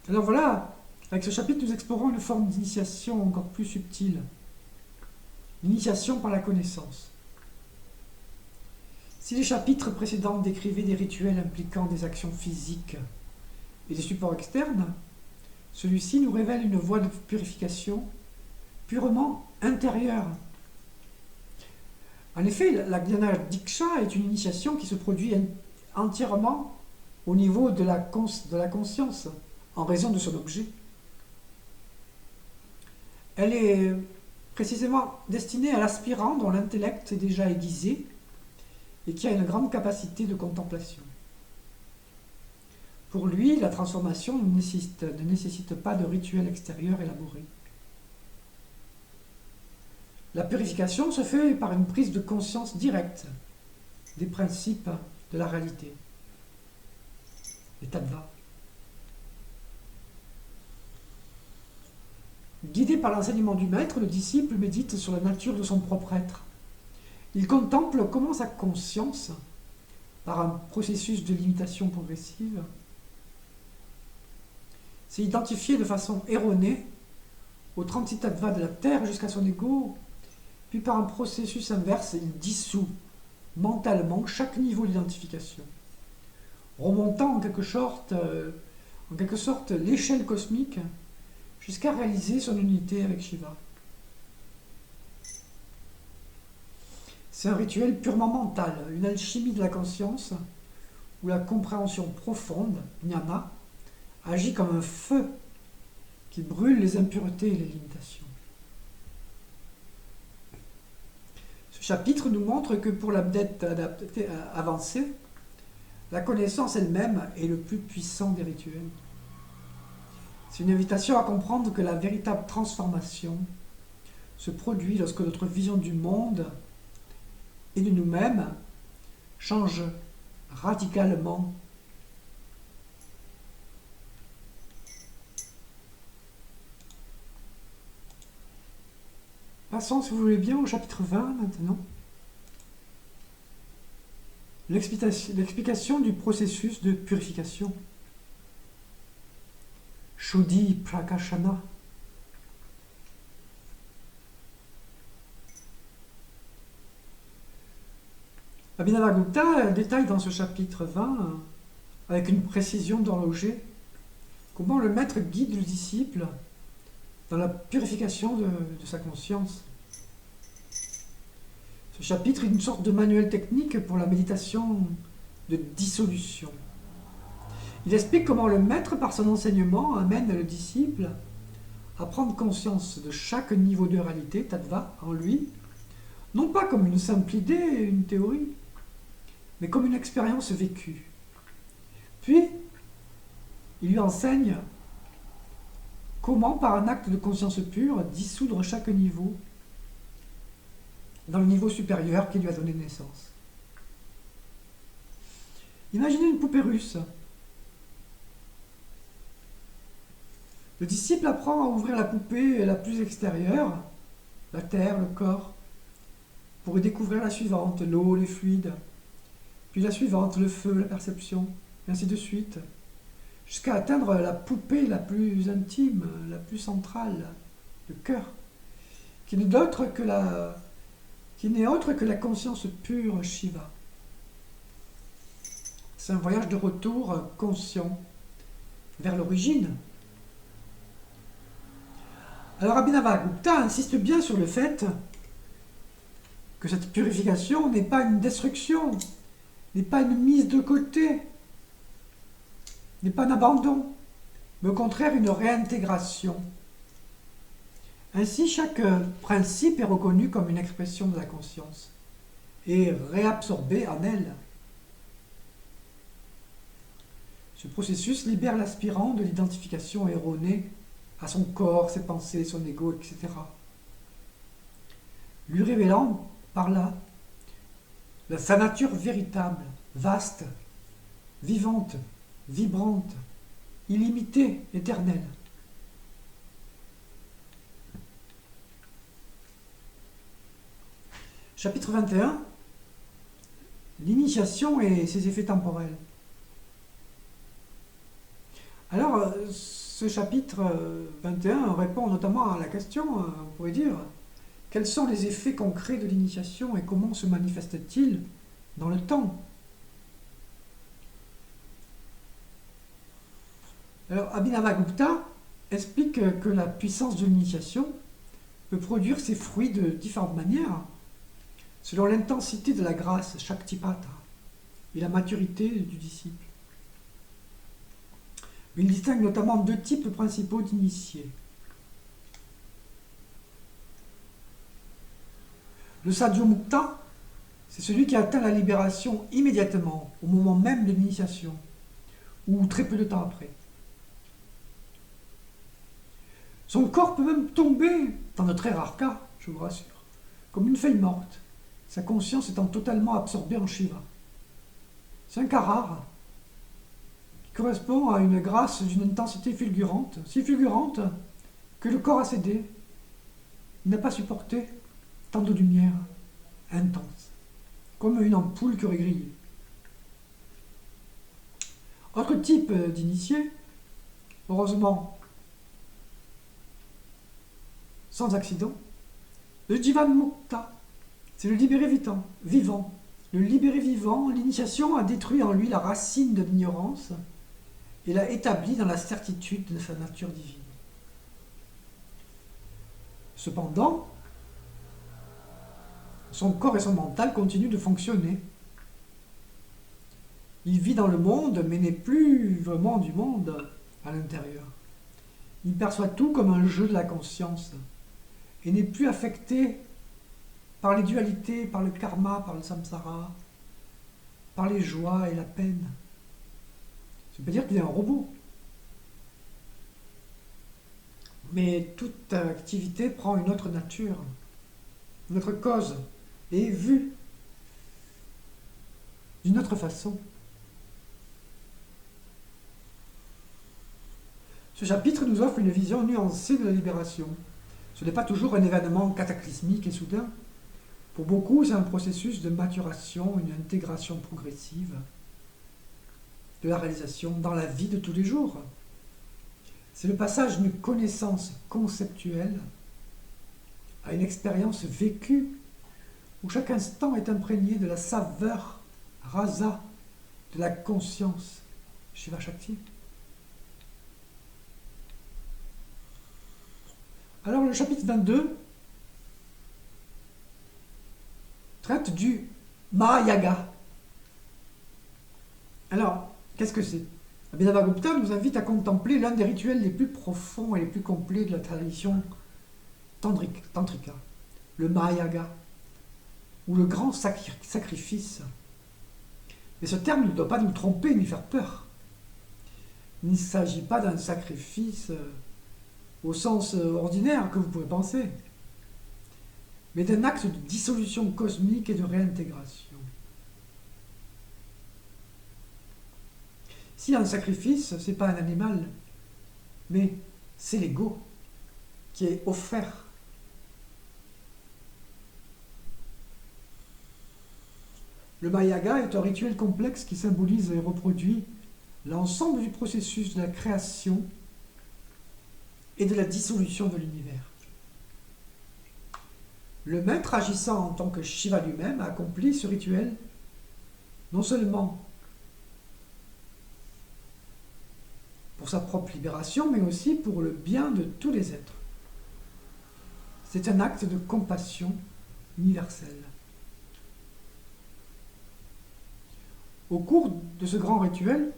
B: Alors voilà, avec ce chapitre, nous explorons une forme d'initiation encore plus subtile. L'initiation par la connaissance. Si les chapitres précédents décrivaient des rituels impliquant des actions physiques et des supports externes, celui-ci nous révèle une voie de purification purement intérieure. En effet, la Gnana Diksha est une initiation qui se produit entièrement au niveau de la conscience, en raison de son objet. Elle est précisément destinée à l'aspirant dont l'intellect est déjà aiguisé et qui a une grande capacité de contemplation. Pour lui, la transformation ne nécessite pas de rituel extérieur élaboré. La purification se fait par une prise de conscience directe des principes de la réalité, les tattvas. Guidé par l'enseignement du maître, le disciple médite sur la nature de son propre être. Il contemple comment sa conscience, par un processus de limitation progressive, s'est identifiée de façon erronée aux 36 tattvas de la terre jusqu'à son ego, puis par un processus inverse, il dissout mentalement chaque niveau d'identification, remontant en quelque sorte l'échelle cosmique jusqu'à réaliser son unité avec Shiva. C'est un rituel purement mental, une alchimie de la conscience, où la compréhension profonde, gnana, agit comme un feu qui brûle les impuretés et les limitations. Ce chapitre nous montre que pour l'adepte avancé, la connaissance elle-même est le plus puissant des rituels. C'est une invitation à comprendre que la véritable transformation se produit lorsque notre vision du monde et de nous-mêmes change radicalement. Passons, si vous voulez bien, au chapitre 20 maintenant. L'explication du processus de purification. Shuddhi Prakashana. Abhinavagupta détaille dans ce chapitre 20, avec une précision d'horloger, comment le maître guide le disciple dans la purification de sa conscience. Ce chapitre est une sorte de manuel technique pour la méditation de dissolution. Il explique comment le maître, par son enseignement, amène le disciple à prendre conscience de chaque niveau de réalité, tattva, en lui, non pas comme une simple idée, une théorie, mais comme une expérience vécue. Puis, il lui enseigne comment, par un acte de conscience pure, dissoudre chaque niveau dans le niveau supérieur qui lui a donné naissance. Imaginez une poupée russe. Le disciple apprend à ouvrir la poupée la plus extérieure, la terre, le corps, pour y découvrir la suivante, l'eau, les fluides, puis la suivante, le feu, la perception, et ainsi de suite, jusqu'à atteindre la poupée la plus intime, la plus centrale, le cœur, qui n'est autre que la conscience pure Shiva. C'est un voyage de retour conscient vers l'origine. Alors Abhinavagupta insiste bien sur le fait que cette purification n'est pas une destruction, n'est pas une mise de côté, n'est pas un abandon, mais au contraire une réintégration. Ainsi, chaque principe est reconnu comme une expression de la conscience et réabsorbé en elle. Ce processus libère l'aspirant de l'identification erronée à son corps, ses pensées, son ego, etc. Lui révélant par là sa nature véritable, vaste, vivante, vibrante, illimitée, éternelle. Chapitre 21, l'initiation et ses effets temporels. Alors, ce chapitre 21 répond notamment à la question, on pourrait dire, quels sont les effets concrets de l'initiation et comment se manifestent-ils dans le temps? Alors, Abhinavagupta explique que la puissance de l'initiation peut produire ses fruits de différentes manières, selon l'intensité de la grâce, Shaktipata, et la maturité du disciple. Il distingue notamment deux types principaux d'initiés. Le Sadhyamukta, c'est celui qui atteint la libération immédiatement, au moment même de l'initiation, ou très peu de temps après. Son corps peut même tomber, dans de très rares cas, je vous rassure, comme une feuille morte, sa conscience étant totalement absorbée en Shiva. C'est un cas rare, qui correspond à une grâce d'une intensité fulgurante, si fulgurante que le corps a cédé. Il n'a pas supporté tant de lumière intense, comme une ampoule qui aurait grillé. Autre type d'initié, heureusement sans accident, le Jivan Mukta, c'est le libéré vivant. Le libéré vivant, l'initiation a détruit en lui la racine de l'ignorance et l'a établi dans la certitude de sa nature divine. Cependant, son corps et son mental continuent de fonctionner. Il vit dans le monde, mais n'est plus vraiment du monde à l'intérieur. Il perçoit tout comme un jeu de la conscience et n'est plus affecté par les dualités, par le karma, par le samsara, par les joies et la peine. Ça veut pas dire qu'il est un robot. Mais toute activité prend une autre nature, une autre cause, et est vue d'une autre façon. Ce chapitre nous offre une vision nuancée de la libération. Ce n'est pas toujours un événement cataclysmique et soudain. Pour beaucoup, c'est un processus de maturation, une intégration progressive de la réalisation dans la vie de tous les jours. C'est le passage d'une connaissance conceptuelle à une expérience vécue où chaque instant est imprégné de la saveur rasa de la conscience Shiva Shakti. Alors le chapitre 22 traite du Mahayaga. Alors, qu'est-ce que c'est? Abhinavagupta nous invite à contempler l'un des rituels les plus profonds et les plus complets de la tradition tantrika, le Mahayaga, ou le grand sacrifice. Mais ce terme ne doit pas nous tromper ni faire peur. Il ne s'agit pas d'un sacrifice au sens ordinaire que vous pouvez penser, mais d'un acte de dissolution cosmique et de réintégration. Si un sacrifice, ce n'est pas un animal, mais c'est l'ego qui est offert. Le Mayaga est un rituel complexe qui symbolise et reproduit l'ensemble du processus de la création et de la dissolution de l'univers. Le maître, agissant en tant que Shiva lui-même, a accompli ce rituel non seulement pour sa propre libération, mais aussi pour le bien de tous les êtres. C'est un acte de compassion universelle. Au cours de ce grand rituel,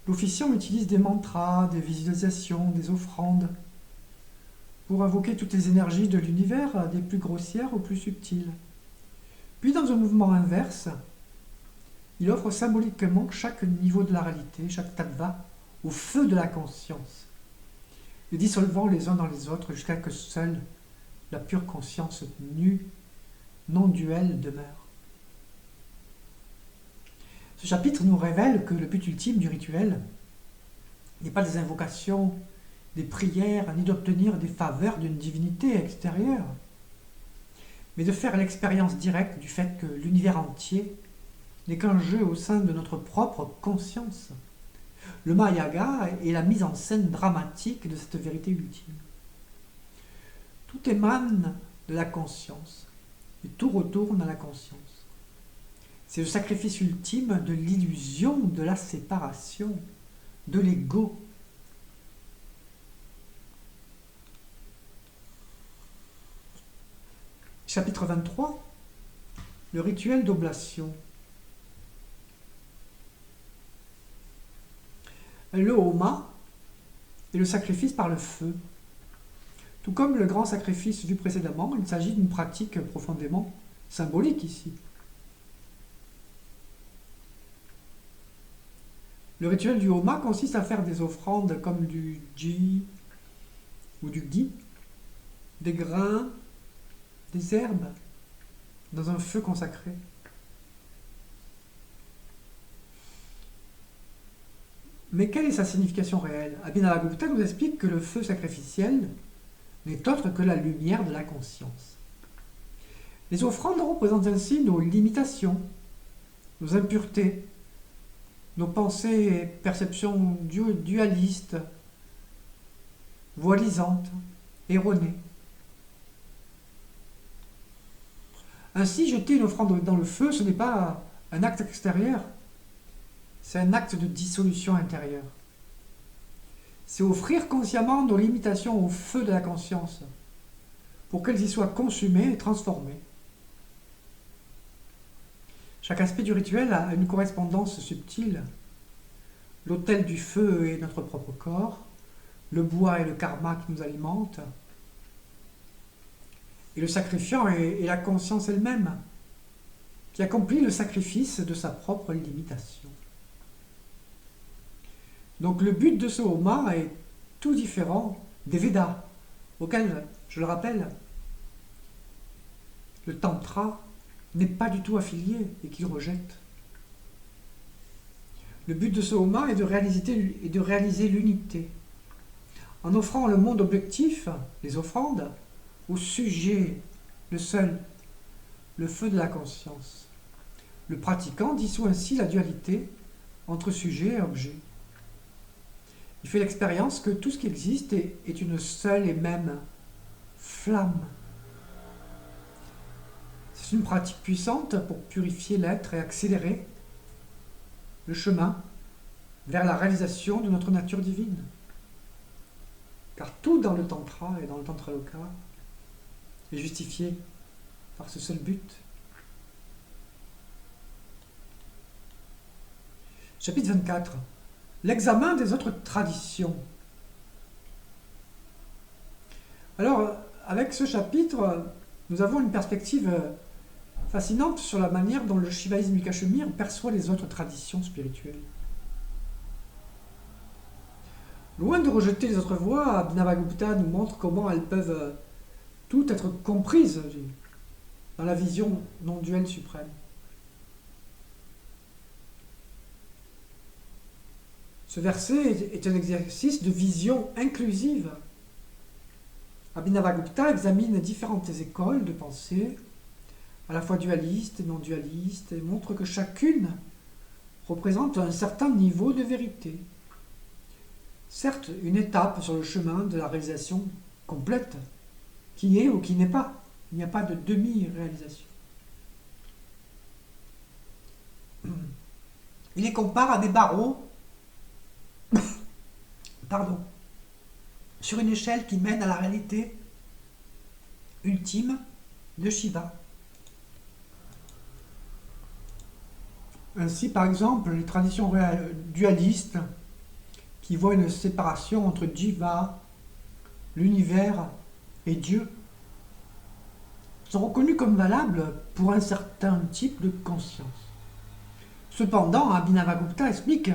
B: l'officiant utilise des mantras, des visualisations, des offrandes pour invoquer toutes les énergies de l'univers, des plus grossières aux plus subtiles. Puis, dans un mouvement inverse, il offre symboliquement chaque niveau de la réalité, chaque tattva, au feu de la conscience, les dissolvant les uns dans les autres jusqu'à ce que seule la pure conscience nue, non duelle, demeure. Ce chapitre nous révèle que le but ultime du rituel n'est pas des invocations, des prières, ni d'obtenir des faveurs d'une divinité extérieure, mais de faire l'expérience directe du fait que l'univers entier n'est qu'un jeu au sein de notre propre conscience. Le Mayaga est la mise en scène dramatique de cette vérité ultime. Tout émane de la conscience, et tout retourne à la conscience. C'est le sacrifice ultime de l'illusion de la séparation, de l'ego. Chapitre 23, le rituel d'oblation. Le Homa est le sacrifice par le feu. Tout comme le grand sacrifice vu précédemment, il s'agit d'une pratique profondément symbolique ici. Le rituel du Homa consiste à faire des offrandes comme du ghee ou du ghee, des grains, des herbes, dans un feu consacré. Mais quelle est sa signification réelle? Abhinavagupta nous explique que le feu sacrificiel n'est autre que la lumière de la conscience. Les offrandes représentent ainsi nos limitations, nos impuretés, nos pensées et perceptions dualistes, voilisantes, erronées. Ainsi, jeter une offrande dans le feu, ce n'est pas un acte extérieur, c'est un acte de dissolution intérieure. C'est offrir consciemment nos limitations au feu de la conscience, pour qu'elles y soient consumées et transformées. Chaque aspect du rituel a une correspondance subtile. L'autel du feu est notre propre corps, le bois est le karma qui nous alimente, et le sacrifiant est la conscience elle-même, qui accomplit le sacrifice de sa propre limitation. Donc le but de ce Homa est tout différent des Védas, auxquels, je le rappelle, le Tantra n'est pas du tout affilié et qu'il rejette. Le but de ce Homa est de réaliser l'unité, en offrant le monde objectif, les offrandes, au sujet, le seul, le feu de la conscience. Le pratiquant dissout ainsi la dualité entre sujet et objet. Il fait l'expérience que tout ce qui existe est une seule et même flamme. C'est une pratique puissante pour purifier l'être et accélérer le chemin vers la réalisation de notre nature divine. Car tout dans le Tantra et dans le Tantra Loka est justifié par ce seul but. Chapitre 24. L'examen des autres traditions. Alors, avec ce chapitre, nous avons une perspective fascinante sur la manière dont le shivaïsme du Cachemire perçoit les autres traditions spirituelles. Loin de rejeter les autres voies, Abhinavagupta nous montre comment elles peuvent toutes être comprises dans la vision non-duelle suprême. Ce verset est un exercice de vision inclusive Abhinavagupta examine différentes écoles de pensée, à la fois dualistes et non dualistes, et montre que chacune représente un certain niveau de vérité. Certes, une étape sur le chemin de la réalisation complète, qui est ou qui n'est pas. Il n'y a pas de demi-réalisation. Il les compare à des barreaux pardon, sur une échelle qui mène à la réalité ultime de Shiva. Ainsi, par exemple, les traditions dualistes qui voient une séparation entre Jiva, l'univers et Dieu, sont reconnues comme valables pour un certain type de conscience. Cependant, Abhinavagupta explique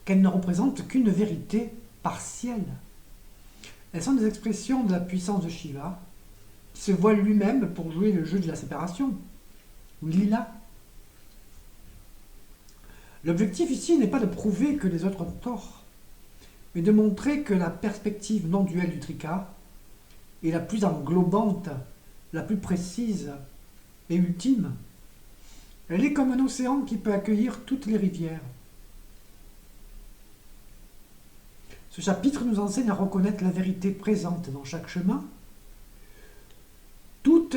B: qu'elles ne représentent qu'une vérité partielle. Elles sont des expressions de la puissance de Shiva, qui se voile lui-même pour jouer le jeu de la séparation, ou lila. L'objectif ici n'est pas de prouver que les autres ont tort, mais de montrer que la perspective non duelle du Trika est la plus englobante, la plus précise et ultime. Elle est comme un océan qui peut accueillir toutes les rivières. Ce chapitre nous enseigne à reconnaître la vérité présente dans chaque chemin, tout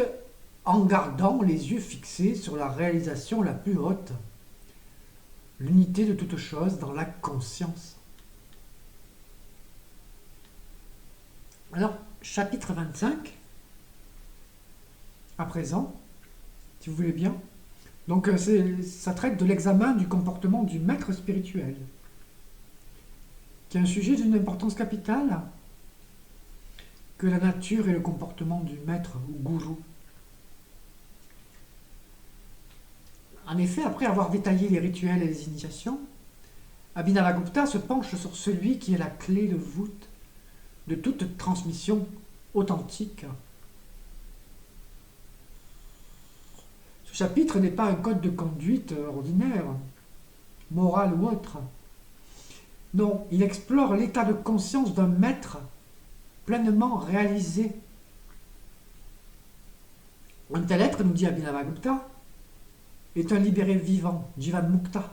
B: en gardant les yeux fixés sur la réalisation la plus haute, l'unité de toute chose dans la conscience. Alors, chapitre 25, à présent, si vous voulez bien. Donc, ça traite de l'examen du comportement du maître spirituel, qui est un sujet d'une importance capitale que la nature et le comportement du maître ou gourou. En effet, après avoir détaillé les rituels et les initiations, Abhinavagupta se penche sur celui qui est la clé de voûte de toute transmission authentique. Ce chapitre n'est pas un code de conduite ordinaire, moral ou autre. Non, il explore l'état de conscience d'un maître pleinement réalisé. Un tel être, nous dit Abhinavagupta, est un libéré vivant, Jivan Mukta.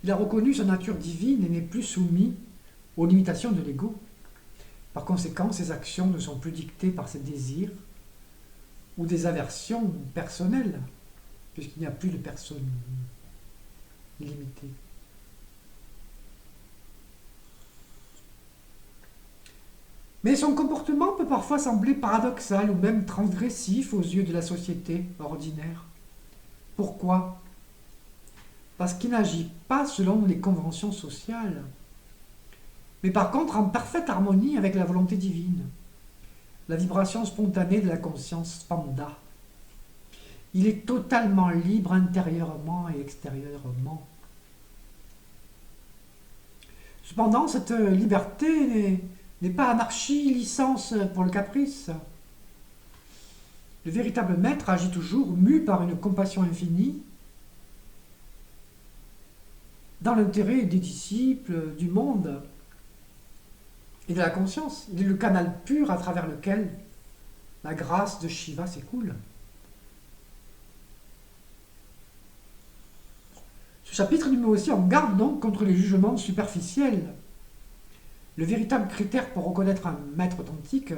B: Il a reconnu sa nature divine et n'est plus soumis aux limitations de l'ego. Par conséquent, ses actions ne sont plus dictées par ses désirs ou des aversions personnelles, puisqu'il n'y a plus de personne illimitée. Mais son comportement peut parfois sembler paradoxal ou même transgressif aux yeux de la société ordinaire. Pourquoi ? Parce qu'il n'agit pas selon les conventions sociales, mais par contre en parfaite harmonie avec la volonté divine, la vibration spontanée de la conscience Spanda. Il est totalement libre intérieurement et extérieurement. Cependant, cette liberté n'est pas anarchie, licence pour le caprice. Le véritable maître agit toujours mu par une compassion infinie, dans l'intérêt des disciples, du monde et de la conscience. Il est le canal pur à travers lequel la grâce de Shiva s'écoule. Ce chapitre nous met aussi en garde donc contre les jugements superficiels. Le véritable critère pour reconnaître un maître authentique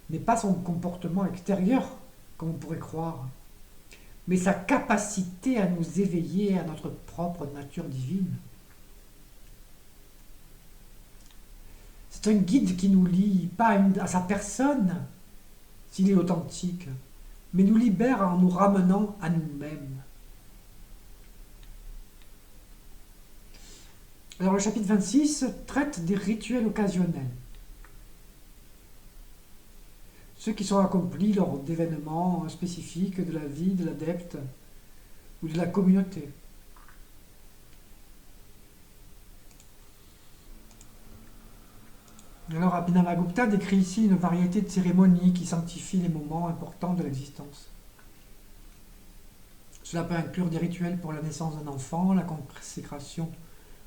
B: n'est pas son comportement extérieur, comme on pourrait croire, mais sa capacité à nous éveiller à notre propre nature divine. C'est un guide qui nous lie, pas à sa personne, s'il est authentique, mais nous libère en nous ramenant à nous-mêmes. Alors le chapitre 26 traite des rituels occasionnels. Ceux qui sont accomplis lors d'événements spécifiques de la vie de l'adepte ou de la communauté. Alors Abhinavagupta décrit ici une variété de cérémonies qui sanctifient les moments importants de l'existence. Cela peut inclure des rituels pour la naissance d'un enfant, la consécration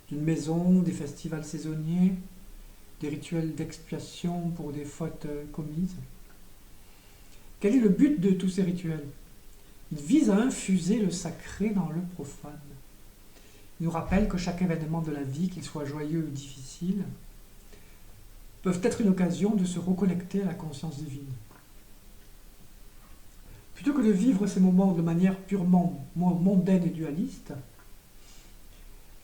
B: d'une maison, des festivals saisonniers, des rituels d'expiation pour des fautes commises. Quel est le but de tous ces rituels? Ils visent à infuser le sacré dans le profane. Ils nous rappellent que chaque événement de la vie, qu'il soit joyeux ou difficile, peuvent être une occasion de se reconnecter à la conscience divine. Plutôt que de vivre ces moments de manière purement mondaine et dualiste,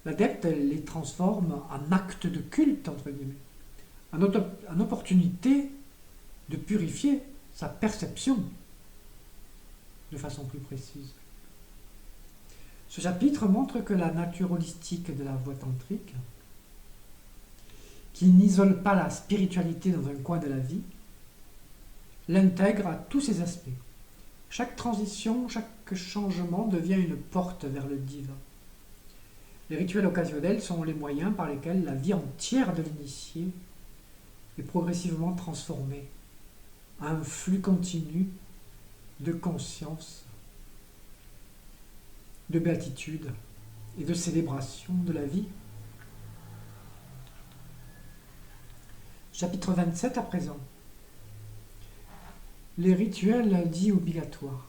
B: l'adepte les transforme en actes de culte, entre guillemets, en opportunité de purifier sa perception de façon plus précise. Ce chapitre montre que la nature holistique de la voie tantrique, qui n'isole pas la spiritualité dans un coin de la vie, l'intègre à tous ses aspects. Chaque transition, chaque changement devient une porte vers le divin. Les rituels occasionnels sont les moyens par lesquels la vie entière de l'initié est progressivement transformée en un flux continu de conscience, de béatitude et de célébration de la vie. Chapitre 27 à présent. Les rituels dits obligatoires.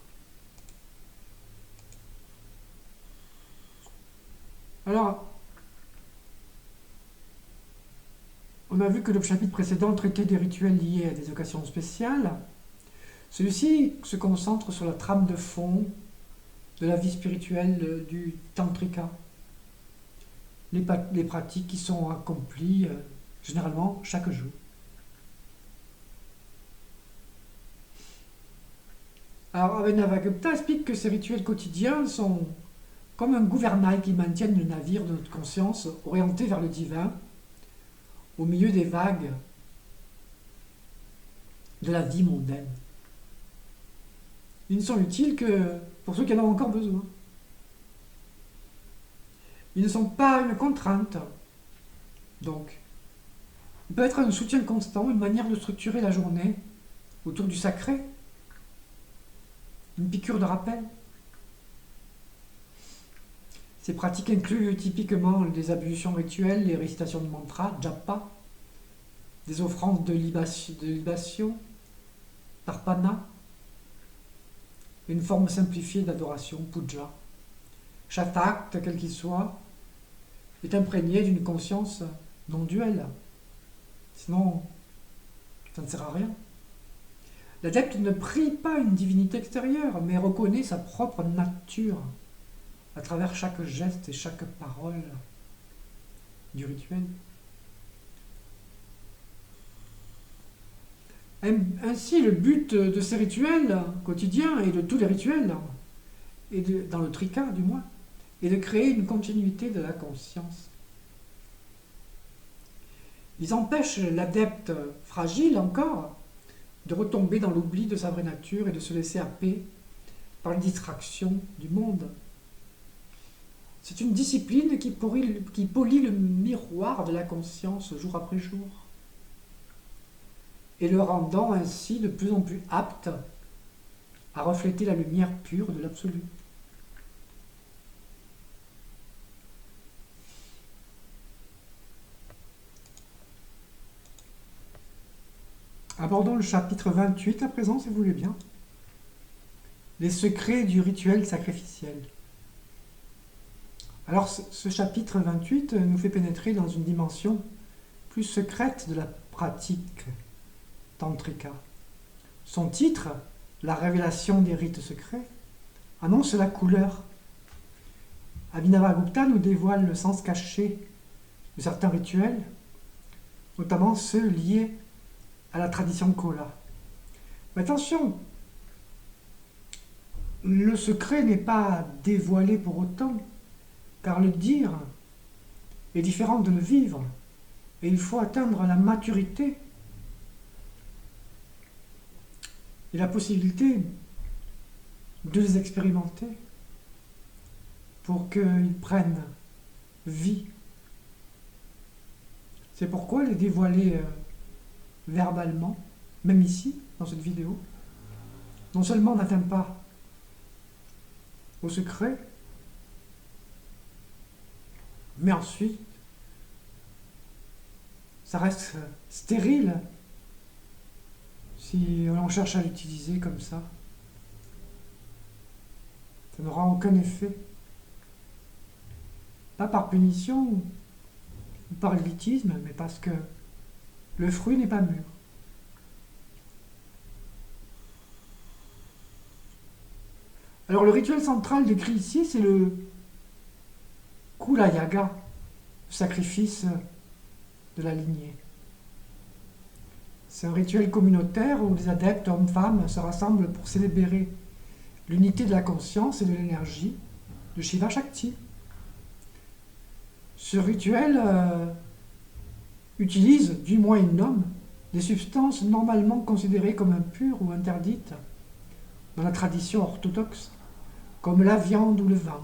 B: Alors, on a vu que le chapitre précédent traitait des rituels liés à des occasions spéciales. Celui-ci se concentre sur la trame de fond de la vie spirituelle du tantrika, les pratiques qui sont accomplies généralement chaque jour. Alors, Abhinavagupta explique que ces rituels quotidiens sont comme un gouvernail qui maintiennent le navire de notre conscience orienté vers le divin, au milieu des vagues de la vie mondaine. Ils ne sont utiles que pour ceux qui en ont encore besoin. Ils ne sont pas une contrainte. Donc, ils peuvent être un soutien constant, une manière de structurer la journée autour du sacré, une piqûre de rappel. Ces pratiques incluent typiquement des ablutions rituelles, les récitations de mantras, japa, des offrandes de libation, tarpana, une forme simplifiée d'adoration, puja. Chaque acte, quel qu'il soit, est imprégné d'une conscience non duelle. Sinon, ça ne sert à rien. L'adepte ne prie pas une divinité extérieure, mais reconnaît sa propre nature à travers chaque geste et chaque parole du rituel. Ainsi, le but de ces rituels quotidiens et de tous les rituels, et dans le trika du moins, est de créer une continuité de la conscience. Ils empêchent l'adepte fragile encore de retomber dans l'oubli de sa vraie nature et de se laisser happer par les distractions du monde. C'est une discipline qui polit le miroir de la conscience jour après jour, et le rendant ainsi de plus en plus apte à refléter la lumière pure de l'absolu. Abordons le chapitre 28 à présent, si vous voulez bien. Les secrets du rituel sacrificiel. Alors, ce chapitre 28 nous fait pénétrer dans une dimension plus secrète de la pratique tantrika. Son titre, La révélation des rites secrets, annonce la couleur. Abhinavagupta nous dévoile le sens caché de certains rituels, notamment ceux liés à la tradition Kola. Mais attention, le secret n'est pas dévoilé pour autant, car le dire est différent de le vivre, et il faut atteindre la maturité et la possibilité de les expérimenter pour qu'ils prennent vie. C'est pourquoi les dévoiler verbalement, même ici, dans cette vidéo, non seulement n'atteint pas au secret, mais ensuite, ça reste stérile si on cherche à l'utiliser comme ça. Ça n'aura aucun effet. Pas par punition ou par élitisme, mais parce que le fruit n'est pas mûr. Alors le rituel central décrit ici, c'est le Kula Yaga, le sacrifice de la lignée. C'est un rituel communautaire où les adeptes, hommes-femmes, se rassemblent pour célébrer l'unité de la conscience et de l'énergie de Shiva Shakti. Ce rituel utilise, du moins il nomme, des substances normalement considérées comme impures ou interdites dans la tradition orthodoxe, comme la viande ou le vin.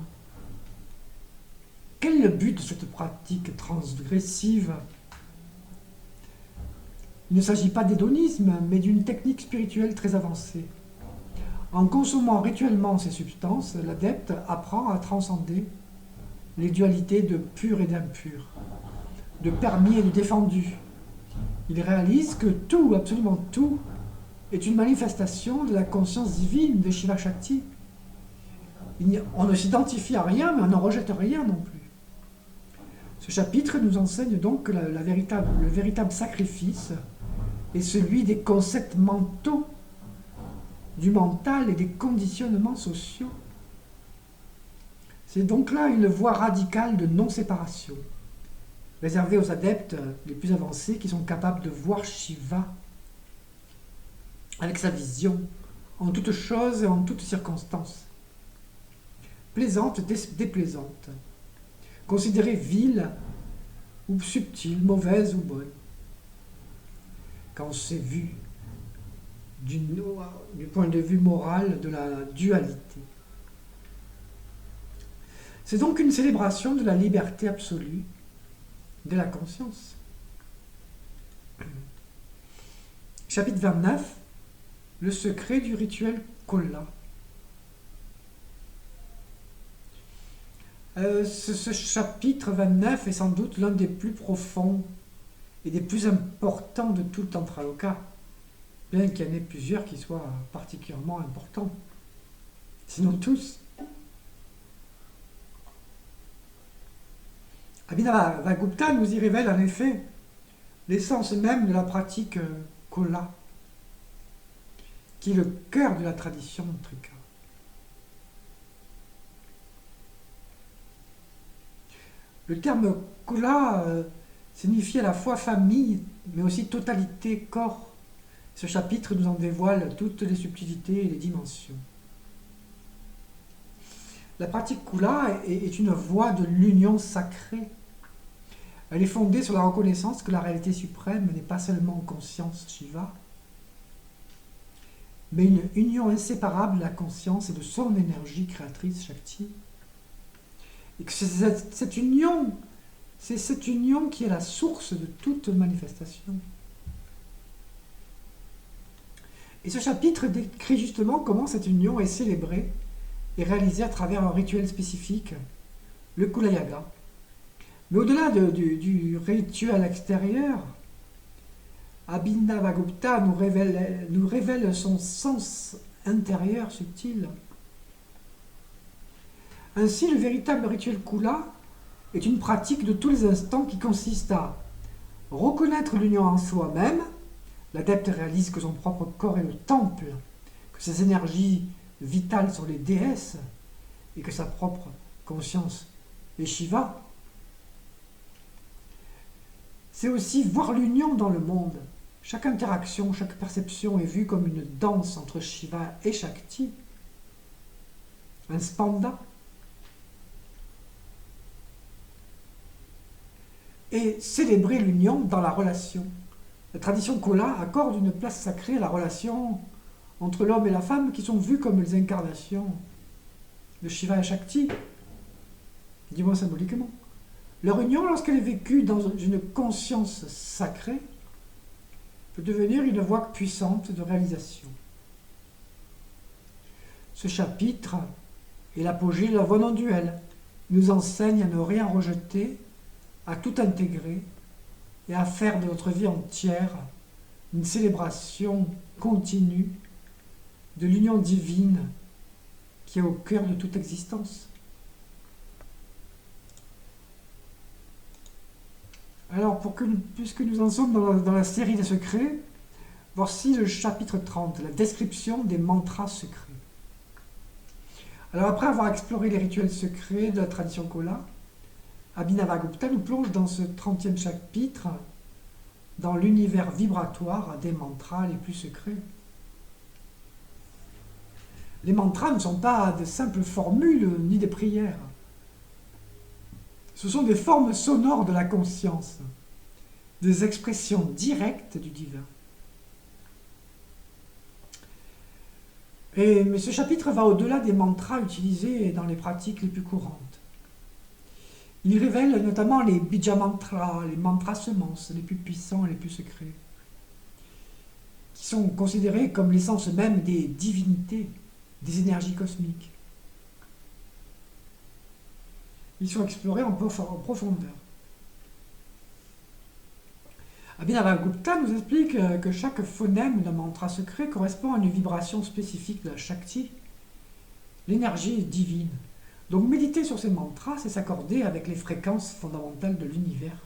B: Quel est le but de cette pratique transgressive? Il ne s'agit pas d'hédonisme, mais d'une technique spirituelle très avancée. En consommant rituellement ces substances, l'adepte apprend à transcender les dualités de pur et d'impur, de permis et de défendu. Il réalise que tout, absolument tout, est une manifestation de la conscience divine de Shiva Shakti. On ne s'identifie à rien, mais on n'en rejette rien non plus. Ce chapitre nous enseigne donc que le véritable sacrifice est celui des concepts mentaux, du mental et des conditionnements sociaux. C'est donc là une voie radicale de non-séparation, réservée aux adeptes les plus avancés qui sont capables de voir Shiva avec sa vision, en toutes choses et en toutes circonstances. Plaisante, déplaisante, considérée vile ou subtile, mauvaise ou bonne. Quand c'est vu du point de vue moral de la dualité. C'est donc une célébration de la liberté absolue de la conscience. Chapitre 29, le secret du rituel Kola. Ce chapitre 29 est sans doute l'un des plus profonds et des plus importants de tout le Tantraloka, bien qu'il y en ait plusieurs qui soient particulièrement importants, sinon tous. Abhinavagupta nous y révèle en effet l'essence même de la pratique Kola, qui est le cœur de la tradition Trika. Le terme Kola signifie à la fois famille, mais aussi totalité, corps. Ce chapitre nous en dévoile toutes les subtilités et les dimensions. La pratique Kula est une voie de l'union sacrée. Elle est fondée sur la reconnaissance que la réalité suprême n'est pas seulement conscience Shiva, mais une union inséparable de la conscience et de son énergie créatrice Shakti. Et que c'est cette union qui est la source de toute manifestation. Et ce chapitre décrit justement comment cette union est célébrée et réalisée à travers un rituel spécifique, le Kula Yaga. Mais au-delà du rituel extérieur, Abhinavagupta nous révèle son sens intérieur subtil. Ainsi, le véritable rituel Kula est une pratique de tous les instants qui consiste à reconnaître l'union en soi-même. L'adepte réalise que son propre corps est le temple, que ses énergies vitales sont les déesses et que sa propre conscience est Shiva. C'est aussi voir l'union dans le monde. Chaque interaction, chaque perception est vue comme une danse entre Shiva et Shakti, un spanda. Et célébrer l'union dans la relation. La tradition Kola accorde une place sacrée à la relation entre l'homme et la femme qui sont vues comme les incarnations de Shiva et Shakti, du moins symboliquement. Leur union, lorsqu'elle est vécue dans une conscience sacrée, peut devenir une voie puissante de réalisation. Ce chapitre est l'apogée de la voie non-duelle. Il nous enseigne à ne rien rejeter, à tout intégrer et à faire de notre vie entière une célébration continue de l'union divine qui est au cœur de toute existence. Alors, puisque nous en sommes dans la série des secrets, voici le chapitre 30, la description des mantras secrets. Alors, après avoir exploré les rituels secrets de la tradition Kola, Abhinavagupta nous plonge dans ce 30e chapitre dans l'univers vibratoire des mantras les plus secrets. Les mantras ne sont pas de simples formules ni des prières. Ce sont des formes sonores de la conscience, des expressions directes du divin. Mais ce chapitre va au-delà des mantras utilisés dans les pratiques les plus courantes. Il révèle notamment les bija mantras, les mantras semences, les plus puissants et les plus secrets, qui sont considérés comme l'essence même des divinités, des énergies cosmiques. Ils sont explorés en profondeur. Abhinavagupta nous explique que chaque phonème d'un mantra secret correspond à une vibration spécifique de la Shakti, l'énergie divine. Donc méditer sur ces mantras, c'est s'accorder avec les fréquences fondamentales de l'univers.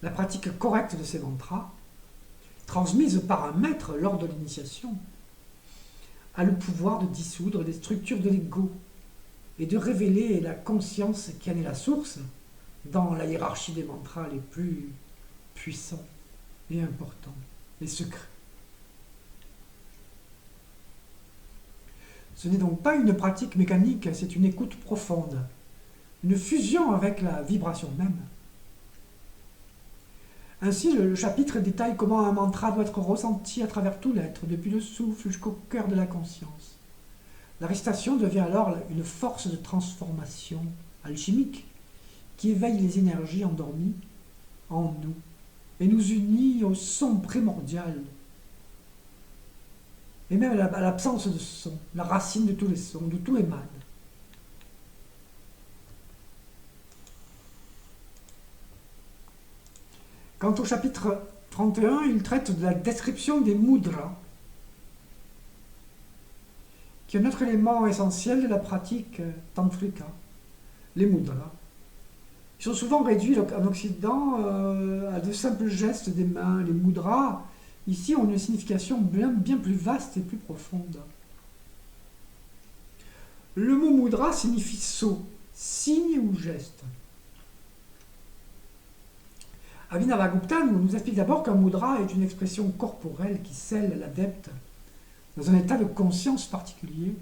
B: La pratique correcte de ces mantras, transmise par un maître lors de l'initiation, a le pouvoir de dissoudre les structures de l'ego et de révéler la conscience qui en est la source dans la hiérarchie des mantras les plus puissants et importants, les secrets. Ce n'est donc pas une pratique mécanique, c'est une écoute profonde, une fusion avec la vibration même. Ainsi, le chapitre détaille comment un mantra doit être ressenti à travers tout l'être, depuis le souffle jusqu'au cœur de la conscience. La récitation devient alors une force de transformation alchimique qui éveille les énergies endormies en nous et nous unit au son primordial et même à l'absence de son, la racine de tous les sons, de tout émane. Quant au chapitre 31, il traite de la description des mudras, qui est un autre élément essentiel de la pratique tantrika, les mudras. Ils sont souvent réduits en Occident à de simples gestes des mains. Les mudras, ici, ont une signification bien plus vaste et plus profonde. Le mot mudra signifie sceau, signe ou geste. Abhinavagupta nous explique d'abord qu'un mudra est une expression corporelle qui scelle l'adepte dans un état de conscience particulier,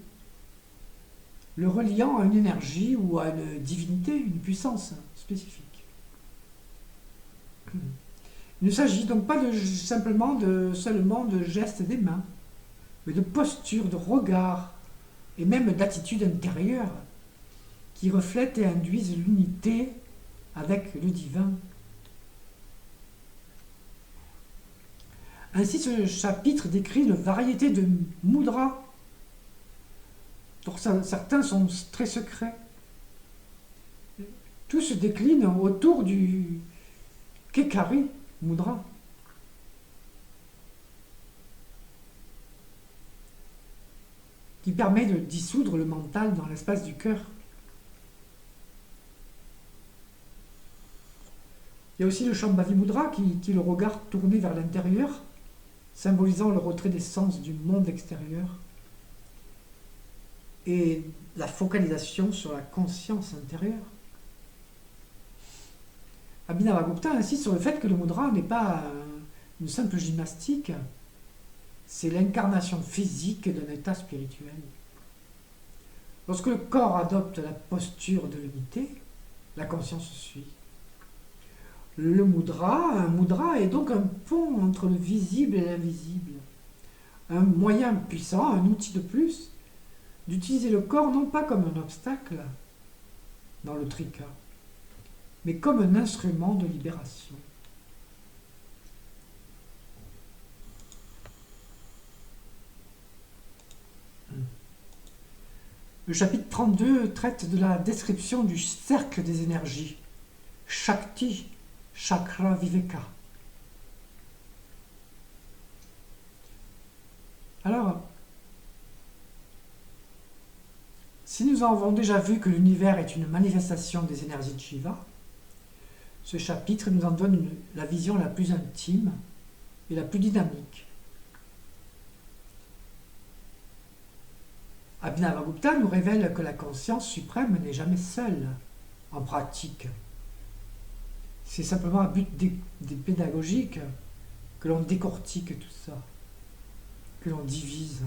B: le reliant à une énergie ou à une divinité, une puissance spécifique. Il ne s'agit donc pas seulement de gestes des mains, mais de postures, de regards et même d'attitudes intérieures qui reflètent et induisent l'unité avec le divin. Ainsi, ce chapitre décrit une variété de mudras, dont certains sont très secrets. Tout se décline autour du Kekari mudra. Qui permet de dissoudre le mental dans l'espace du cœur. Il y a aussi le Shambhavi mudra qui est le regard tourné vers l'intérieur, symbolisant le retrait des sens du monde extérieur et la focalisation sur la conscience intérieure. Abhinavagupta insiste sur le fait que le mudra n'est pas une simple gymnastique, c'est l'incarnation physique d'un état spirituel. Lorsque le corps adopte la posture de l'unité, la conscience suit. Un mudra est donc un pont entre le visible et l'invisible, un moyen puissant, un outil de plus, d'utiliser le corps non pas comme un obstacle dans le trika, mais comme un instrument de libération. Le chapitre 32 traite de la description du cercle des énergies, Shakti, chakra viveka. Alors, si nous avons déjà vu que l'univers est une manifestation des énergies de Shiva, ce chapitre nous en donne la vision la plus intime et la plus dynamique. Abhinavagupta nous révèle que la conscience suprême n'est jamais seule en pratique. C'est simplement à but pédagogique que l'on décortique tout ça, que l'on divise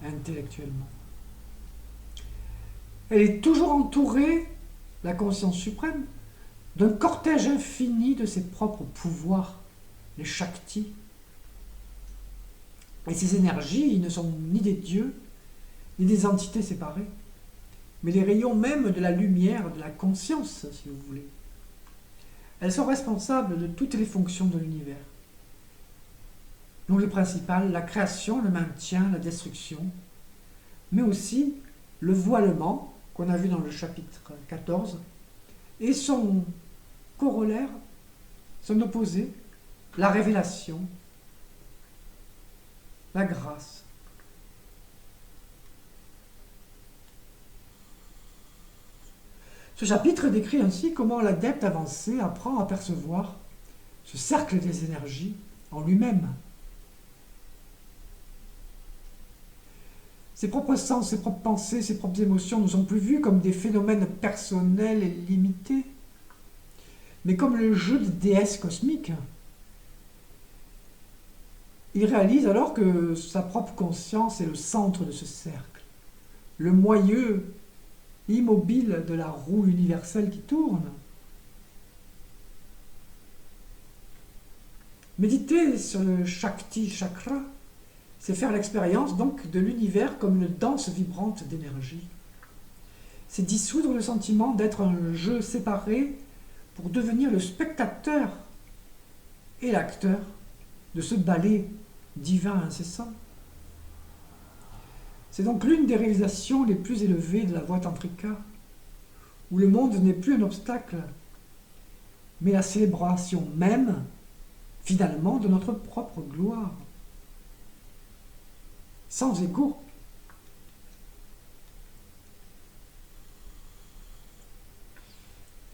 B: intellectuellement. Elle est toujours entourée, la conscience suprême, d'un cortège infini de ses propres pouvoirs, les Shaktis. Et ces énergies ne sont ni des dieux, ni des entités séparées, mais les rayons même de la lumière, de la conscience, si vous voulez. Elles sont responsables de toutes les fonctions de l'univers. Donc les principales, la création, le maintien, la destruction, mais aussi le voilement, qu'on a vu dans le chapitre 14, et son corollaire, son opposé, la révélation, la grâce. Ce chapitre décrit ainsi comment l'adepte avancé apprend à percevoir ce cercle des énergies en lui-même. Ses propres sens, ses propres pensées, ses propres émotions ne sont plus vus comme des phénomènes personnels et limités, mais comme le jeu de déesses cosmiques. Il réalise alors que sa propre conscience est le centre de ce cercle, le moyeu immobile de la roue universelle qui tourne. Méditer sur le Shakti Chakra, c'est faire l'expérience donc de l'univers comme une danse vibrante d'énergie. C'est dissoudre le sentiment d'être un jeu séparé pour devenir le spectateur et l'acteur de ce ballet divin incessant. C'est donc l'une des réalisations les plus élevées de la voie tantrika, où le monde n'est plus un obstacle, mais la célébration même, finalement, de notre propre gloire. Sans ego.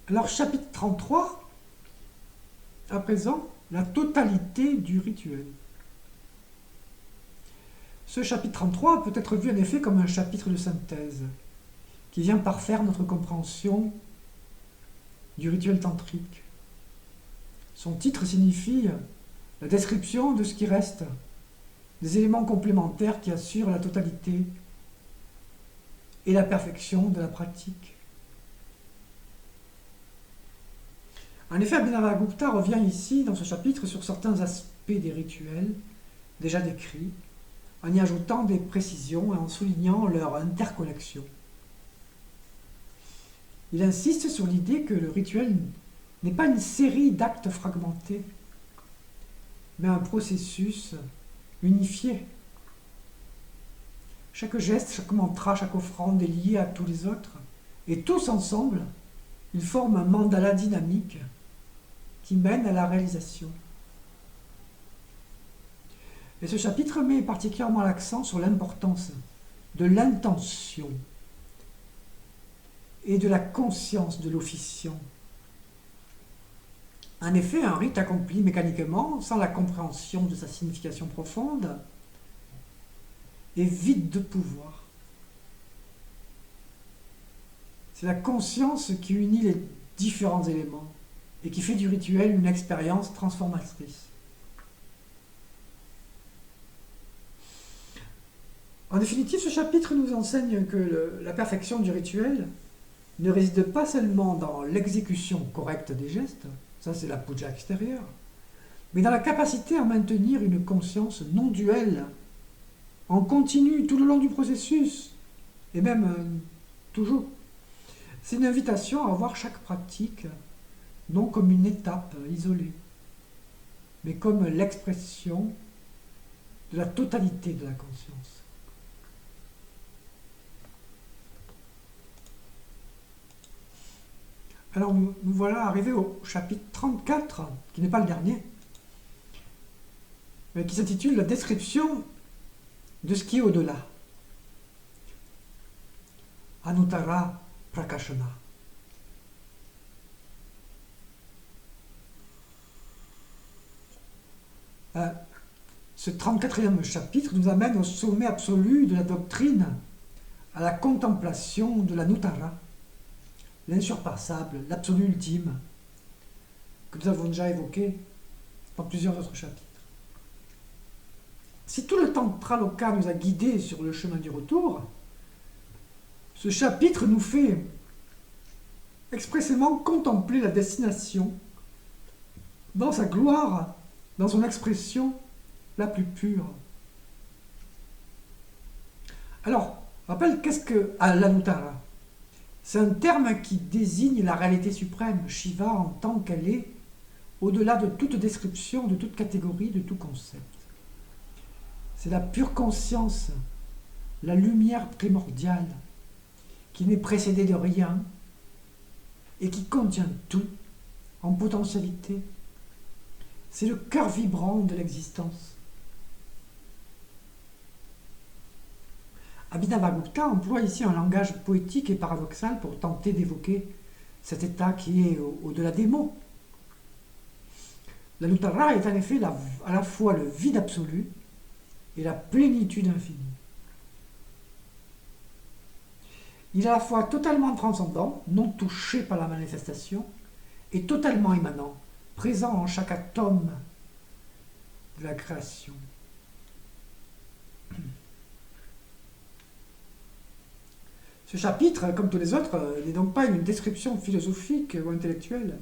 B: Alors, chapitre 33, à présent, la totalité du rituel. Ce chapitre 33 peut être vu en effet comme un chapitre de synthèse, qui vient parfaire notre compréhension du rituel tantrique. Son titre signifie la description de ce qui reste, des éléments complémentaires qui assurent la totalité et la perfection de la pratique. En effet, Abhinavagupta revient ici, dans ce chapitre, sur certains aspects des rituels déjà décrits, en y ajoutant des précisions et en soulignant leur interconnexion. Il insiste sur l'idée que le rituel n'est pas une série d'actes fragmentés, mais un processus unifié. Chaque geste, chaque mantra, chaque offrande est lié à tous les autres, et tous ensemble, ils forment un mandala dynamique qui mène à la réalisation. Et ce chapitre met particulièrement l'accent sur l'importance de l'intention et de la conscience de l'officiant. En effet, un rite accompli mécaniquement, sans la compréhension de sa signification profonde, est vide de pouvoir. C'est la conscience qui unit les différents éléments et qui fait du rituel une expérience transformatrice. En définitive, ce chapitre nous enseigne que la perfection du rituel ne réside pas seulement dans l'exécution correcte des gestes, ça c'est la puja extérieure, mais dans la capacité à maintenir une conscience non duelle, en continu tout le long du processus, et même toujours. C'est une invitation à voir chaque pratique non comme une étape isolée, mais comme l'expression de la totalité de la conscience. Alors nous voilà arrivés au chapitre 34, qui n'est pas le dernier, mais qui s'intitule « La description de ce qui est au-delà ». Anuttara Prakashana. Ce 34e chapitre nous amène au sommet absolu de la doctrine, à la contemplation de l'Anuttara, l'insurpassable, l'absolu ultime, que nous avons déjà évoqué dans plusieurs autres chapitres. Si tout le Tantra Loka nous a guidés sur le chemin du retour, ce chapitre nous fait expressément contempler la destination dans sa gloire, dans son expression la plus pure. Alors, rappelle, qu'est-ce que l'Anuttara? C'est un terme qui désigne la réalité suprême, Shiva en tant qu'elle est, au-delà de toute description, de toute catégorie, de tout concept. C'est la pure conscience, la lumière primordiale, qui n'est précédée de rien et qui contient tout en potentialité. C'est le cœur vibrant de l'existence. Abhinavagupta emploie ici un langage poétique et paradoxal pour tenter d'évoquer cet état qui est au-delà des mots. L'Anuttara est en effet à la fois le vide absolu et la plénitude infinie. Il est à la fois totalement transcendant, non touché par la manifestation, et totalement immanent, présent en chaque atome de la création. Ce chapitre, comme tous les autres, n'est donc pas une description philosophique ou intellectuelle,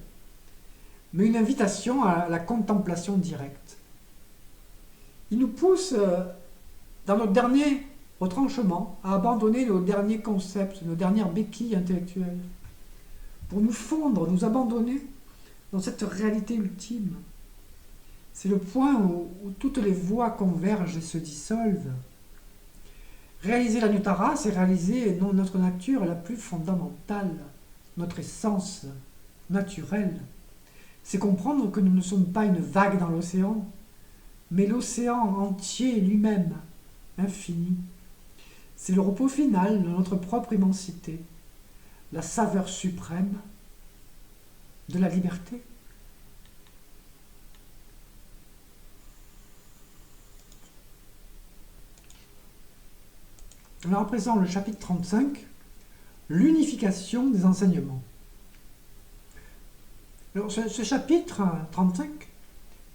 B: mais une invitation à la contemplation directe. Il nous pousse, dans notre dernier retranchement, à abandonner nos derniers concepts, nos dernières béquilles intellectuelles, pour nous fondre, nous abandonner dans cette réalité ultime. C'est le point où toutes les voies convergent et se dissolvent. Réaliser l'Anuttara, c'est réaliser notre nature la plus fondamentale, notre essence naturelle. C'est comprendre que nous ne sommes pas une vague dans l'océan, mais l'océan entier lui-même, infini. C'est le repos final de notre propre immensité, la saveur suprême de la liberté. Alors à présent, le chapitre 35, l'unification des enseignements. Alors, ce chapitre 35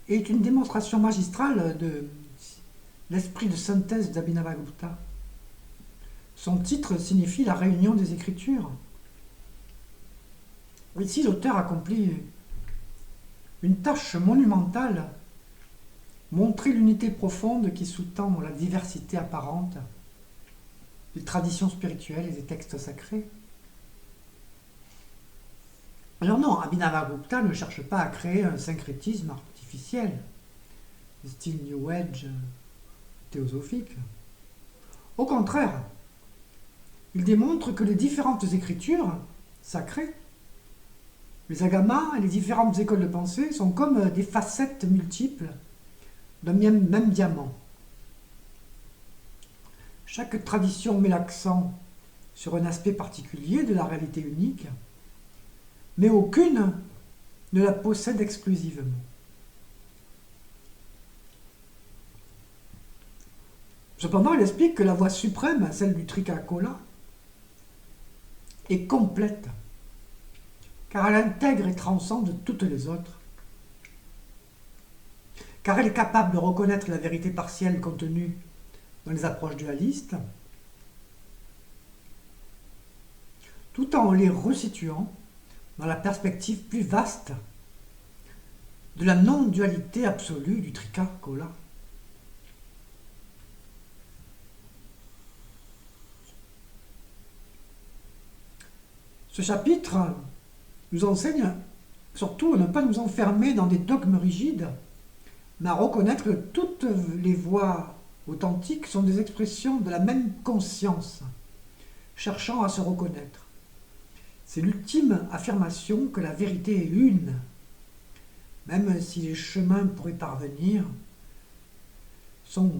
B: est une démonstration magistrale de l'esprit de synthèse d'Abhinavagupta. Son titre signifie la réunion des Écritures. Ici, l'auteur accomplit une tâche monumentale, montrer l'unité profonde qui sous-tend la diversité apparente des traditions spirituelles et des textes sacrés. Alors non, Abhinavagupta ne cherche pas à créer un syncrétisme artificiel, de style New Age théosophique. Au contraire, il démontre que les différentes écritures sacrées, les agamas et les différentes écoles de pensée sont comme des facettes multiples d'un même diamant. Chaque tradition met l'accent sur un aspect particulier de la réalité unique, mais aucune ne la possède exclusivement. Cependant, il explique que la voie suprême, celle du Trikakola, est complète, car elle intègre et transcende toutes les autres, car elle est capable de reconnaître la vérité partielle contenue dans les approches dualistes, tout en les resituant dans la perspective plus vaste de la non-dualité absolue du Trikakola. Ce chapitre nous enseigne surtout à ne pas nous enfermer dans des dogmes rigides, mais à reconnaître que toutes les voies authentiques sont des expressions de la même conscience, cherchant à se reconnaître. C'est l'ultime affirmation que la vérité est une, même si les chemins pour y parvenir sont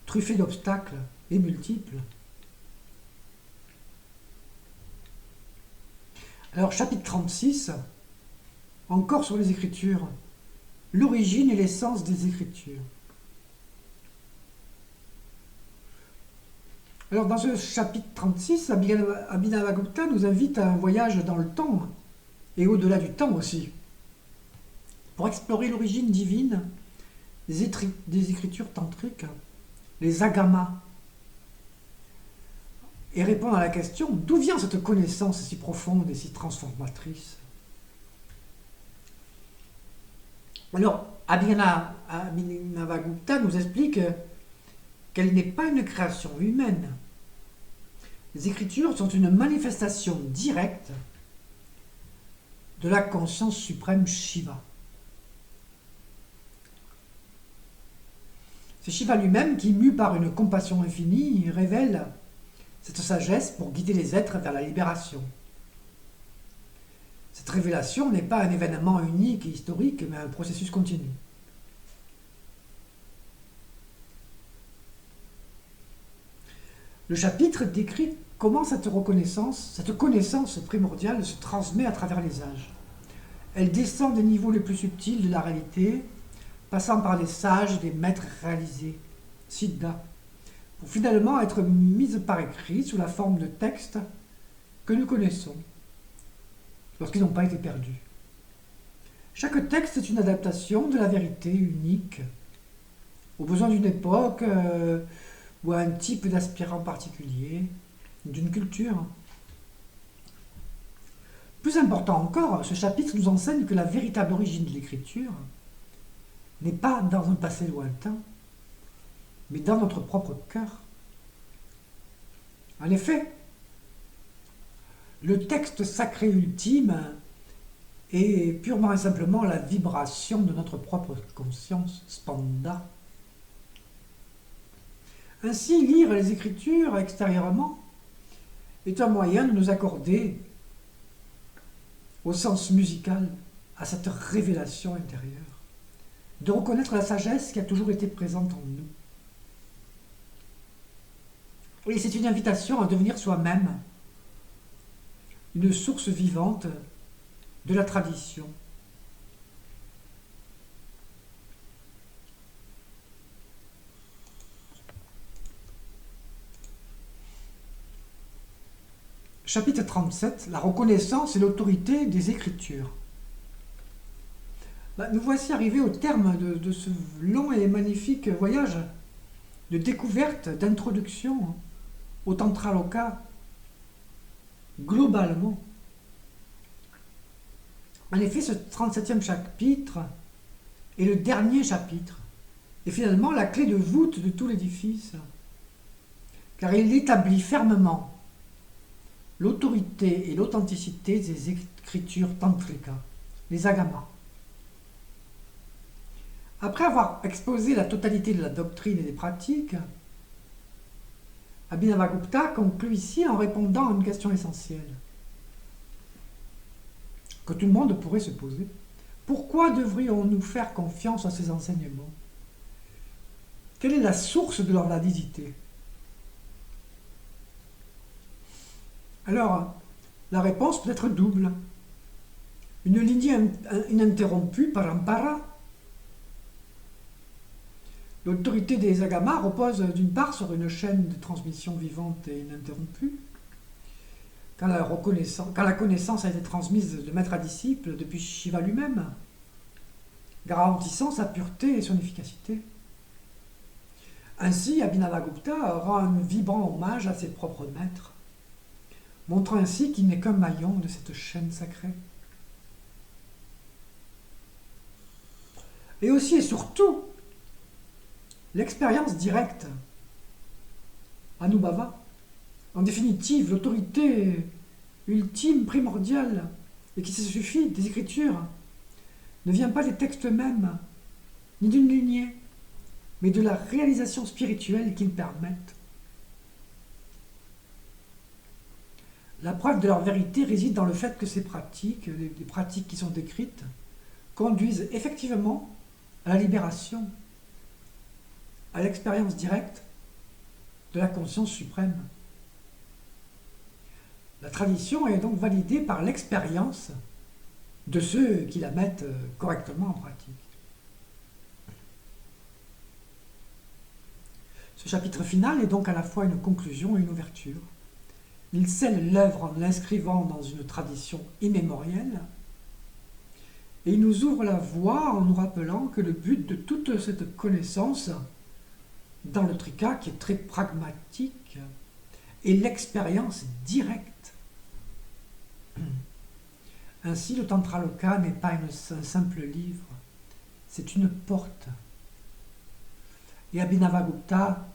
B: truffés d'obstacles et multiples. Alors, chapitre 36, encore sur les Écritures, l'origine et l'essence des Écritures. Alors, dans ce chapitre 36, Abhinavagupta nous invite à un voyage dans le temps, et au-delà du temps aussi, pour explorer l'origine divine des écritures tantriques, les agamas, et répondre à la question d'où vient cette connaissance si profonde et si transformatrice. Alors, Abhinavagupta nous explique qu'elle n'est pas une création humaine. Les Écritures sont une manifestation directe de la conscience suprême Shiva. C'est Shiva lui-même qui, mu par une compassion infinie, révèle cette sagesse pour guider les êtres vers la libération. Cette révélation n'est pas un événement unique et historique, mais un processus continu. Le chapitre décrit comment cette connaissance primordiale se transmet à travers les âges. Elle descend des niveaux les plus subtils de la réalité, passant par les sages et les maîtres réalisés, Siddha, pour finalement être mise par écrit sous la forme de textes que nous connaissons, lorsqu'ils n'ont pas été perdus. Chaque texte est une adaptation de la vérité unique, aux besoins d'une époque ou à un type d'aspirant particulier, d'une culture. Plus important encore, ce chapitre nous enseigne que la véritable origine de l'écriture n'est pas dans un passé lointain, mais dans notre propre cœur. En effet, le texte sacré ultime est purement et simplement la vibration de notre propre conscience, spanda. Ainsi, lire les Écritures extérieurement est un moyen de nous accorder au sens musical à cette révélation intérieure, de reconnaître la sagesse qui a toujours été présente en nous. Et c'est une invitation à devenir soi-même une source vivante de la tradition. Chapitre 37, la reconnaissance et l'autorité des Écritures. Nous voici arrivés au terme de ce long et magnifique voyage de découverte, d'introduction au Tantra Loka, globalement. En effet, ce 37e chapitre est le dernier chapitre, et finalement la clé de voûte de tout l'édifice, car il établit fermement l'autorité et l'authenticité des écritures tantrikas, les agamas. Après avoir exposé la totalité de la doctrine et des pratiques, Abhinavagupta conclut ici en répondant à une question essentielle que tout le monde pourrait se poser. Pourquoi devrions-nous faire confiance à ces enseignements? Quelle est la source de leur validité? Alors, la réponse peut être double. Une lignée ininterrompue, parampara. L'autorité des agamas repose d'une part sur une chaîne de transmission vivante et ininterrompue. Quand la connaissance a été transmise de maître à disciple depuis Shiva lui-même, garantissant sa pureté et son efficacité. Ainsi, Abhinavagupta rend un vibrant hommage à ses propres maîtres, montrant ainsi qu'il n'est qu'un maillon de cette chaîne sacrée. Et aussi et surtout, l'expérience directe, Anubhava, en définitive, l'autorité ultime, primordiale, et qui se suffit des Écritures, ne vient pas des textes mêmes, ni d'une lignée, mais de la réalisation spirituelle qu'ils permettent. La preuve de leur vérité réside dans le fait que ces pratiques, les pratiques qui sont décrites, conduisent effectivement à la libération, à l'expérience directe de la conscience suprême. La tradition est donc validée par l'expérience de ceux qui la mettent correctement en pratique. Ce chapitre final est donc à la fois une conclusion et une ouverture. Il scelle l'œuvre en l'inscrivant dans une tradition immémorielle et il nous ouvre la voie en nous rappelant que le but de toute cette connaissance, dans le Trika qui est très pragmatique, est l'expérience directe. Ainsi, le Tantra Loka n'est pas un simple livre, c'est une porte. Et Abhinavagupta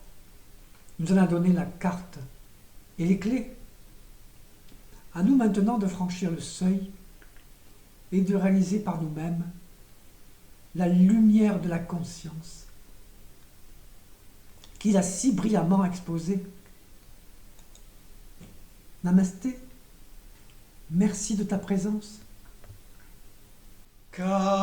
B: nous en a donné la carte et les clés. À nous maintenant de franchir le seuil et de réaliser par nous-mêmes la lumière de la conscience qu'il a si brillamment exposée. Namasté, merci de ta présence.
A: Ka